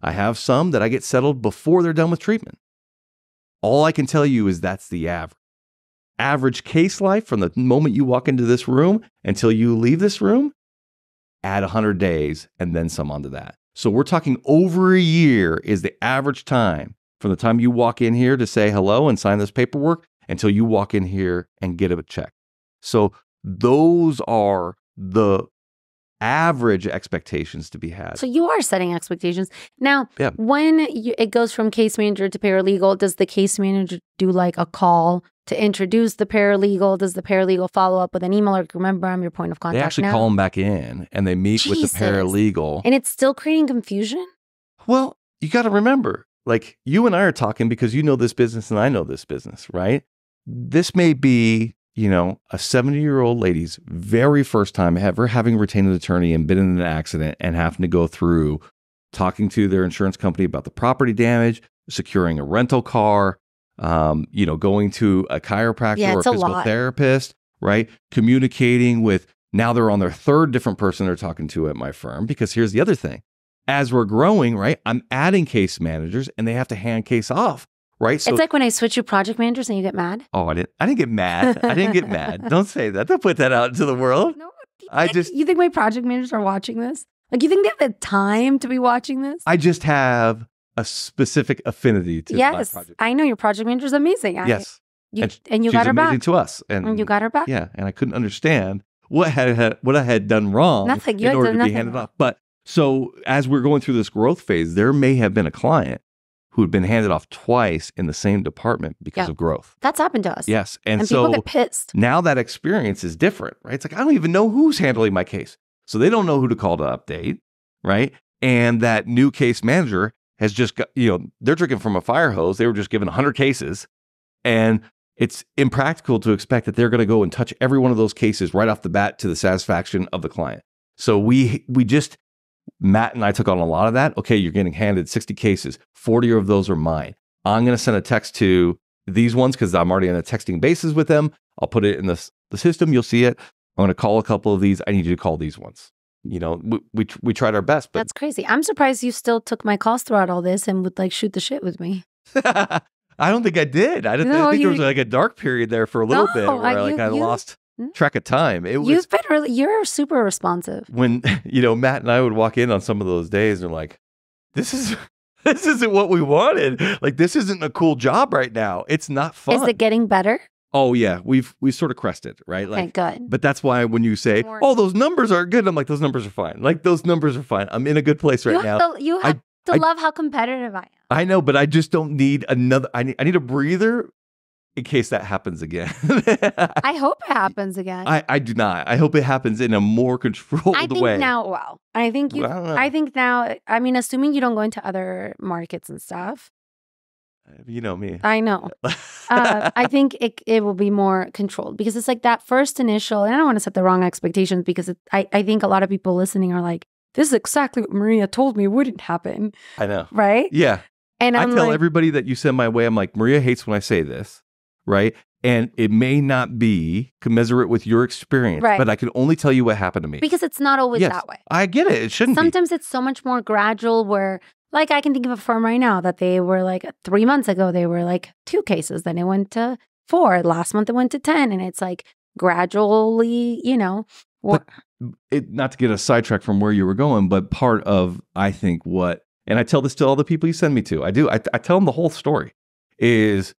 S1: I have some that I get settled before they're done with treatment. All I can tell you is that's the average. Average case life from the moment you walk into this room until you leave this room, add 100 days and then some onto that. So we're talking over a year is the average time from the time you walk in here to say hello and sign this paperwork until you walk in here and get a check. So those are the average expectations to be had.
S2: So you are setting expectations. Now, when it goes from case manager to paralegal, does the case manager do like a call to introduce the paralegal? Does the paralegal follow up with an email or remember I'm your point of contact?
S1: They actually call them back in and they meet with the paralegal.
S2: And it's still creating confusion?
S1: Well, you got to remember, like you and I are talking because you know this business and I know this business, right? This may be, a 70-year-old lady's very first time ever having retained an attorney and been in an accident and having to go through talking to their insurance company about the property damage, securing a rental car, going to a chiropractor or a physical therapist, right? Communicating with, now they're on their 3rd different person they're talking to at my firm. Because here's the other thing. As we're growing, right, I'm adding case managers and they have to hand case off, right? So
S2: it's like when I switch you project managers and you get mad.
S1: Oh, I didn't get mad. I didn't get mad. Don't say that. Don't put that out into the world.
S2: No,
S1: you
S2: think my project managers are watching this? Like you think they have the time to be watching this?
S1: I just have a specific affinity to my project.
S2: I know your project manager is amazing.
S1: Yes.
S2: And you got her back.
S1: She's amazing to us. And
S2: you got her back.
S1: Yeah. And I couldn't understand what I had done wrong in order to be handed off. But so as we're going through this growth phase, there may have been a client who had been handed off twice in the same department because of growth.
S2: That's happened to us.
S1: Yes.
S2: And so people get pissed.
S1: Now that experience is different, right? It's like, I don't even know who's handling my case. So they don't know who to call to update, right? And that new case manager has just got, they're drinking from a fire hose. They were just given 100 cases. And it's impractical to expect that they're going to go and touch every one of those cases right off the bat to the satisfaction of the client. So Matt and I took on a lot of that. Okay, you're getting handed 60 cases. 40 of those are mine. I'm going to send a text to these ones because I'm already on a texting basis with them. I'll put it in the system. You'll see it. I'm going to call a couple of these. I need you to call these ones. We tried our best. But
S2: that's crazy. I'm surprised you still took my calls throughout all this and would shoot the shit with me.
S1: I don't think I did. I think there was a dark period there for a little bit where I lost track of time.
S2: You're super responsive.
S1: When, Matt and I would walk in on some of those days and they're like, this isn't what we wanted. Like, this isn't a cool job right now. It's not fun.
S2: Is it getting better?
S1: Oh yeah. We've sort of crested, right?
S2: Okay, good.
S1: But that's why when you say, those numbers are good, I'm like, those numbers are fine. Those numbers are fine. I'm in a good place right now.
S2: You have to love how competitive I am.
S1: I know, but I just don't need another, I need a breather in case that happens again.
S2: I hope it happens again.
S1: I do not. I hope it happens in a more controlled way. I
S2: think now, assuming you don't go into other markets and stuff.
S1: You know me.
S2: I know. I think it will be more controlled because it's like that first initial, and I don't want to set the wrong expectations because I think a lot of people listening are like, this is exactly what Maria told me wouldn't happen.
S1: I know.
S2: Right?
S1: Yeah.
S2: And
S1: I tell everybody that you send my way, I'm like, Maria hates when I say this, right? And it may not be commensurate with your experience, but I can only tell you what happened to me.
S2: Because it's not always that way.
S1: I get it. It shouldn't
S2: Sometimes it's so much more gradual where, like, I can think of a firm right now that they were like 3 months ago, they were like 2 cases. Then it went to 4. Last month it went to 10. And it's like gradually, you know.
S1: But not to get a sidetrack from where you were going, but part of, I think, and I tell this to all the people you send me to. I do. I tell them the whole story is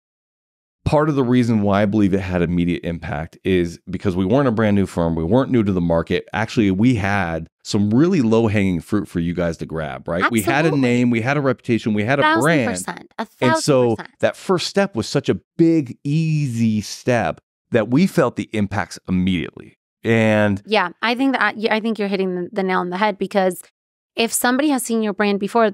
S1: part of the reason why I believe it had immediate impact is because we weren't a brand new firm. We weren't new to the market. Actually, we had some really low-hanging fruit for you guys to grab, right?
S2: Absolutely.
S1: We had a name, we had a reputation, we had a brand.
S2: 1,000%.
S1: And so that first step was such a big, easy step that we felt the impacts immediately. And
S2: yeah, I think you're hitting the nail on the head because if somebody has seen your brand before,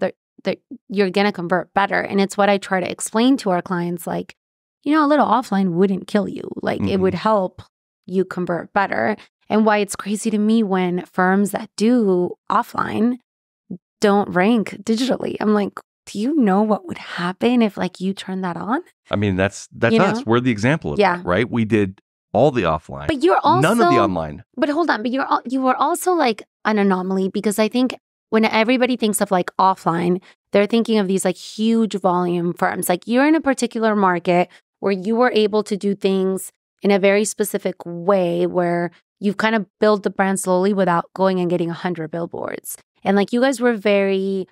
S2: you're going to convert better. And it's what I try to explain to our clients, like, you know, a little offline wouldn't kill you. Like it would help you convert better. And why it's crazy to me when firms that do offline don't rank digitally. I'm like, do you know what would happen if like you turn that on?
S1: I mean, that's us. We're the example of that, right? We did all the offline,
S2: but you're also
S1: none of the online.
S2: But hold on, but you are also like an anomaly because I think when everybody thinks of like offline, they're thinking of these like huge volume firms. Like you're in a particular market where you were able to do things in a very specific way where you've kind of built the brand slowly without going and getting 100 billboards. And like you guys were very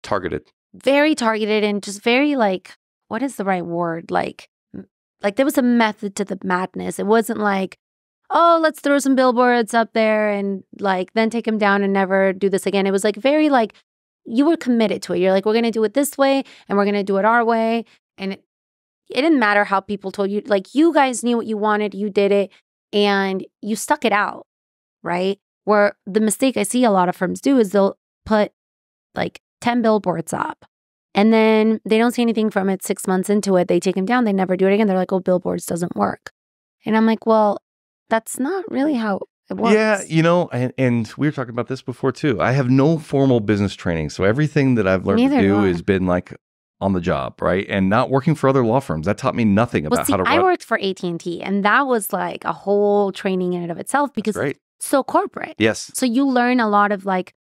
S1: targeted
S2: and just very like, what is the right word? Like there was a method to the madness. It wasn't like, oh, let's throw some billboards up there and like then take them down and never do this again. It was like very like you were committed to it. You're like, we're going to do it this way and we're going to do it our way. And it didn't matter how people told you. Like you guys knew what you wanted. You did it and you stuck it out, right? Where the mistake I see a lot of firms do is they'll put like 10 billboards up and then they don't see anything from it 6 months into it. They take them down. They never do it again. They're like, oh, billboards doesn't work. And I'm like, well, that's not really how it works.
S1: Yeah, you know, and we were talking about this before too. I have no formal business training. So everything that I've learned to do has been like on the job, right? And not working for other law firms. That taught me nothing about how to run.
S2: I worked for AT&T and that was like a whole training in and of itself because it's so corporate.
S1: Yes.
S2: So you learn a lot of like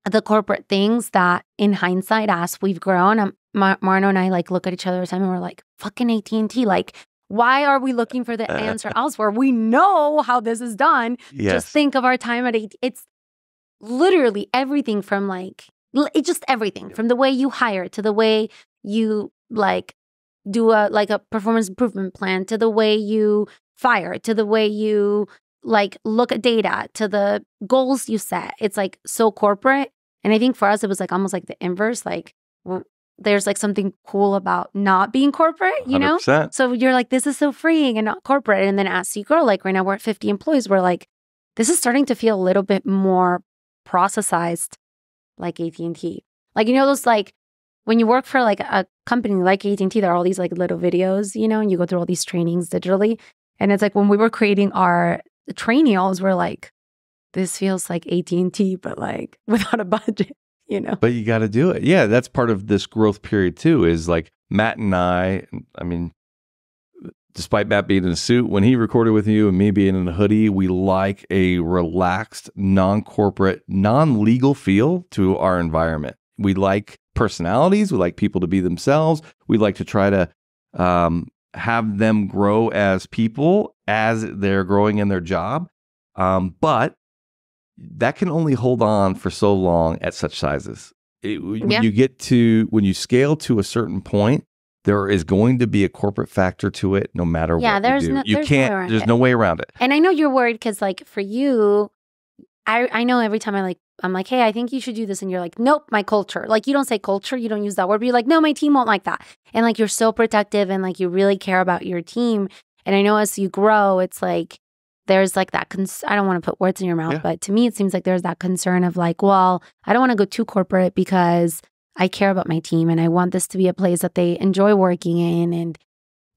S2: the corporate things that in hindsight, as we've grown, Marno and I like look at each other and we're like, fucking AT&T, like, why are we looking for the answer elsewhere? We know how this is done.
S1: Yes.
S2: Just think of our time at AT&T. It's literally everything from like, it's just everything from the way you hire to the way you like do a performance improvement plan to the way you fire to the way you like look at data to the goals you set. It's like so corporate. And I think for us, it was like almost like the inverse. Like there's like something cool about not being corporate, you know?
S1: 100%.
S2: So you're like, this is so freeing and not corporate. And then as you grow, like right now we're at 50 employees. We're like, this is starting to feel a little bit more processized like AT&T. Like, you know, those like when you work for like a company like AT&T, there are all these like little videos, you know, and you go through all these trainings digitally. And it's like when we were creating our trainials, we're like, this feels like AT&T, but like without a budget, you know?
S1: But you got to do it. Yeah, that's part of this growth period too, is like Matt and I mean, despite Matt being in a suit, when he recorded with you and me being in a hoodie, we like a relaxed, non-corporate, non-legal feel to our environment. We like personalities. We like people to be themselves. We like to try to have them grow as people as they're growing in their job. But that can only hold on for so long at such sizes. When you scale to a certain point, there is going to be a corporate factor to it no matter what you do. There's no way around it.
S2: And I know you're worried because like for you, I know every time I'm like, hey, I think you should do this. And you're like, nope, my culture. Like you don't say culture, you don't use that word, but you're like, no, my team won't like that. And like you're so protective and like you really care about your team. And I know as you grow, it's like there's like that, I don't want to put words in your mouth, but to me, it seems like there's that concern of like, well, I don't want to go too corporate because I care about my team and I want this to be a place that they enjoy working in. And,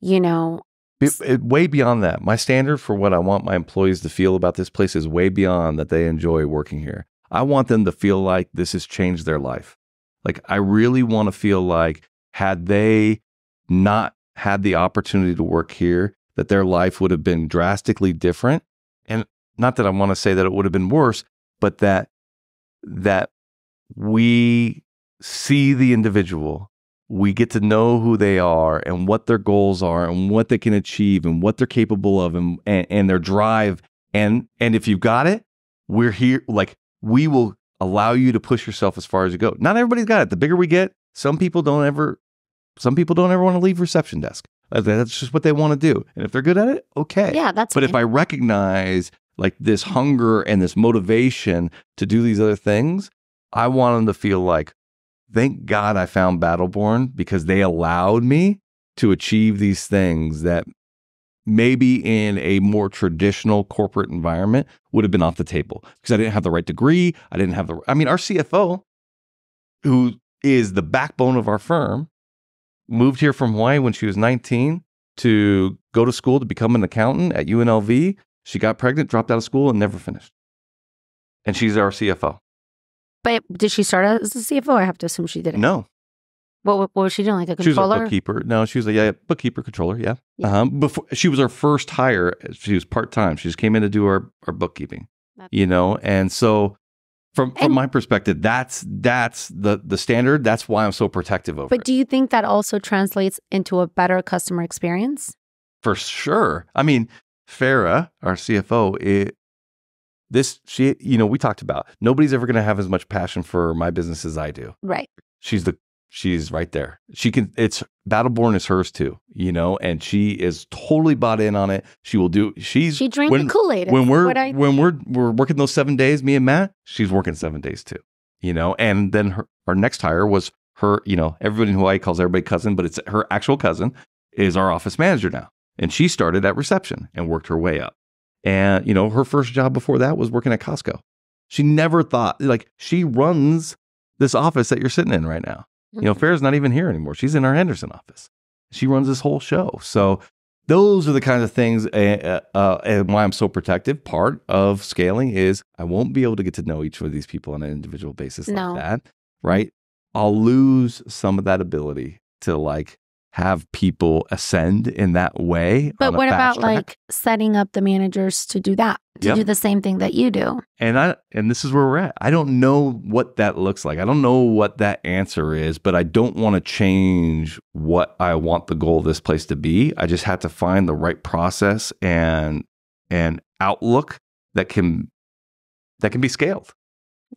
S2: you know,
S1: Way beyond that. My standard for what I want my employees to feel about this place is way beyond that they enjoy working here. I want them to feel like this has changed their life. Like, I really want to feel like had they not had the opportunity to work here, that their life would have been drastically different. And not that I want to say that it would have been worse, but that we see the individual, we get to know who they are and what their goals are and what they can achieve and what they're capable of and their drive. And if you've got it, we're here. Like, we will allow you to push yourself as far as you go. Not everybody's got it. The bigger we get, some people don't ever want to leave reception desk. That's just what they want to do. And if they're good at it, okay.
S2: Yeah, that's
S1: But
S2: fine.
S1: if I recognize like this hunger and this motivation to do these other things, I want them to feel like, thank God I found Battleborn because they allowed me to achieve these things that maybe in a more traditional corporate environment would have been off the table because I didn't have the right degree. Our CFO, who is the backbone of our firm, moved here from Hawaii when she was 19 to go to school to become an accountant at UNLV. She got pregnant, dropped out of school, and never finished. And she's our CFO.
S2: But did she start out as a CFO? I have to assume she didn't.
S1: No.
S2: What was she doing? Like a
S1: She was
S2: controller?
S1: a bookkeeper. No, she was a bookkeeper, controller, yeah. Before she was our first hire. She was part-time. She just came in to do our bookkeeping, And so from my perspective, that's the standard. That's why I'm so protective over it.
S2: But do you think that also translates into a better customer experience?
S1: For sure. I mean, Farah, our CFO, we talked about nobody's ever going to have as much passion for my business as I do.
S2: Right.
S1: She's right there. Battleborn is hers too, and she is totally bought in on it. She drank
S2: the Kool-Aid.
S1: When we're working those 7 days, me and Matt, she's working 7 days too, and then our next hire was her, everybody in Hawaii calls everybody cousin, but it's her actual cousin is our office manager now. And she started at reception and worked her way up. And, her first job before that was working at Costco. She never thought, she runs this office that you're sitting in right now. Farrah's not even here anymore. She's in our Henderson office. She runs this whole show. So those are the kinds of things and why I'm so protective. Part of scaling is I won't be able to get to know each of these people on an individual basis like that, right? I'll lose some of that ability to have people ascend in that way.
S2: But what about setting up the managers to do that, to do the same thing that you do?
S1: And this is where we're at. I don't know what that looks like. I don't know what that answer is, but I don't want to change what I want the goal of this place to be. I just have to find the right process and outlook that can be scaled.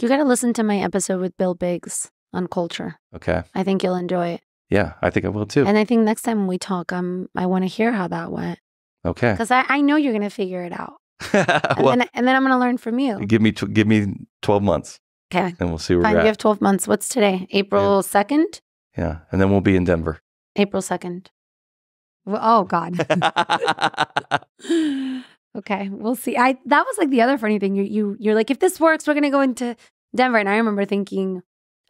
S2: You got to listen to my episode with Bill Biggs on culture.
S1: Okay.
S2: I think you'll enjoy it.
S1: Yeah, I think I will too.
S2: And I think next time we talk, I want to hear how that went.
S1: Okay.
S2: Because I know you're going to figure it out. and then I'm going to learn from you.
S1: Give me 12 months.
S2: Okay.
S1: And we'll see where
S2: Fine,
S1: we're at.
S2: You have 12 months. What's today? April 2nd?
S1: Yeah. And then we'll be in Denver.
S2: April 2nd. Oh, God. Okay. We'll see. That was the other funny thing. You're like, if this works, we're going to go into Denver. And I remember thinking,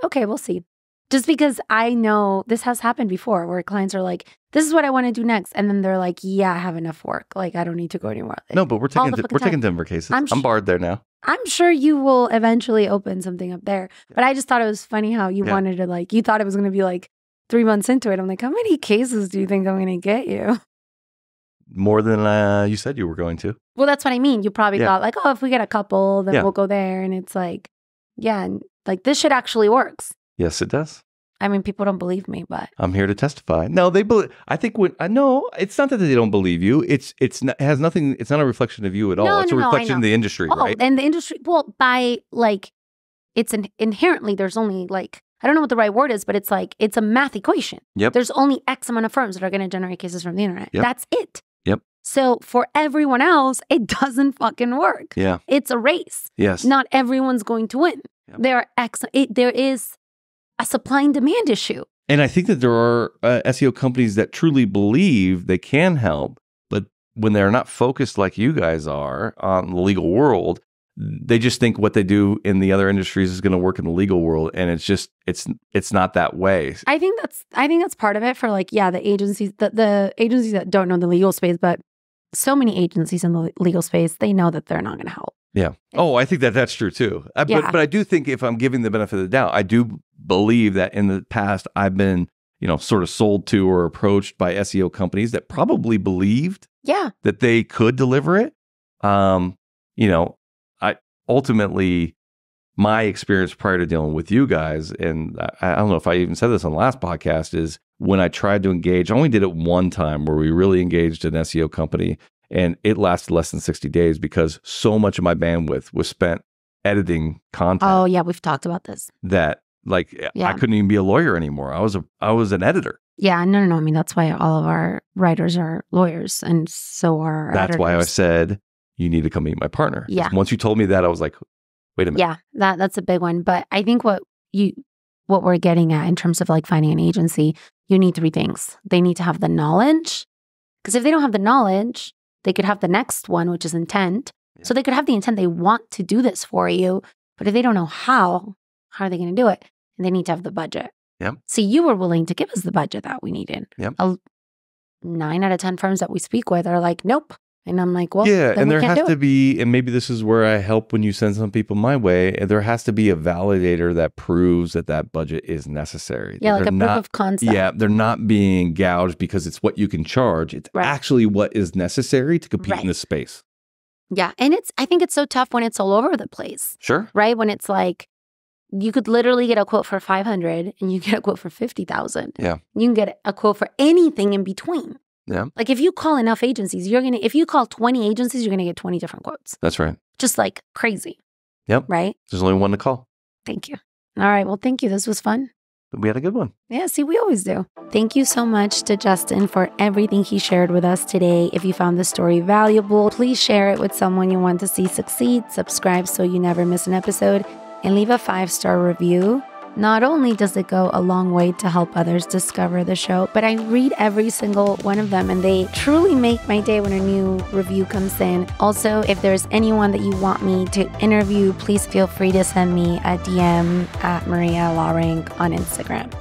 S2: okay, we'll see. Just because I know this has happened before where clients are like, this is what I want to do next. And then they're like, yeah, I have enough work. I don't need to go anywhere.
S1: No, but we're taking Denver cases. I'm barred there now.
S2: I'm sure you will eventually open something up there. But I just thought it was funny how you wanted to you thought it was going to be 3 months into it. I'm like, how many cases do you think I'm going to get you?
S1: More than you said you were going to.
S2: Well, that's what I mean. You probably thought if we get a couple, then we'll go there. And it's this shit actually works.
S1: Yes, it does.
S2: I mean, people don't believe me, but
S1: I'm here to testify. No, they believe. I think it's not that they don't believe you. It has nothing. It's not a reflection of you at all. It's a reflection of the industry, right?
S2: And the industry. Well, it's inherently there's only I don't know what the right word is, but it's a math equation.
S1: Yep.
S2: There's only X amount of firms that are going to generate cases from the internet.
S1: Yep.
S2: That's it.
S1: Yep.
S2: So for everyone else, it doesn't fucking work.
S1: Yeah.
S2: It's a race.
S1: Yes.
S2: Not everyone's going to win. Yep. There is a supply and demand issue.
S1: And I think that there are SEO companies that truly believe they can help, but when they're not focused like you guys are on the legal world, they just think what they do in the other industries is going to work in the legal world, and it's not that way.
S2: I think that's part of it for like, yeah, the agencies that don't know the legal space, but so many agencies in the legal space, they know that they're not going to help.
S1: Yeah. Oh, I think that's true too. But I do think if I'm giving the benefit of the doubt, I do believe that in the past I've been, sort of sold to or approached by SEO companies that probably believed that they could deliver it. I ultimately, my experience prior to dealing with you guys, and I don't know if I even said this on the last podcast, is when I tried to engage, I only did it one time where we really engaged an SEO company, and it lasted less than 60 days because so much of my bandwidth was spent editing content.
S2: Oh yeah, we've talked about this.
S1: That I couldn't even be a lawyer anymore. I was an editor.
S2: Yeah, no. I mean, that's why all of our writers are lawyers, and so are our
S1: That's
S2: editors.
S1: why I said, you need to come meet my partner.
S2: Yeah.
S1: Once you told me that, I was like, wait a minute.
S2: Yeah, that's a big one. But I think what we're getting at in terms of like finding an agency, you need three things. They need to have the knowledge, because if they don't have the knowledge, they could have the next one, which is intent. Yeah. So they could have the intent, they want to do this for you, but if they don't know how are they going to do it? And they need to have the budget.
S1: Yep.
S2: See, you were willing to give us the budget that we needed.
S1: Yep.
S2: 9 out of 10 firms that we speak with are like, nope. And I'm like, well,
S1: yeah,
S2: then
S1: and there
S2: can't
S1: has to be, and maybe this is where I help when you send some people my way, and there has to be a validator that proves that budget is necessary.
S2: Yeah, like a proof of concept.
S1: Yeah, they're not being gouged because it's what you can charge. It's actually what is necessary to compete in this space.
S2: Yeah, and I think it's so tough when it's all over the place.
S1: Sure.
S2: Right? When it's like, you could literally get a quote for 500 and you get a quote for 50,000.
S1: Yeah.
S2: You can get a quote for anything in between.
S1: Yeah.
S2: Like if you call enough agencies, if you call 20 agencies, you're going to get 20 different quotes.
S1: That's right.
S2: Just like crazy.
S1: Yep.
S2: Right?
S1: There's only one to call.
S2: Thank you. All right. Well, thank you. This was fun.
S1: We had a good one.
S2: Yeah, see, we always do. Thank you so much to Justin for everything he shared with us today. If you found this story valuable, please share it with someone you want to see succeed. Subscribe so you never miss an episode, and leave a 5-star review. Not only does it go a long way to help others discover the show, but I read every single one of them, and they truly make my day when a new review comes in. Also, if there's anyone that you want me to interview, please feel free to send me a DM at Maria LawRank on Instagram.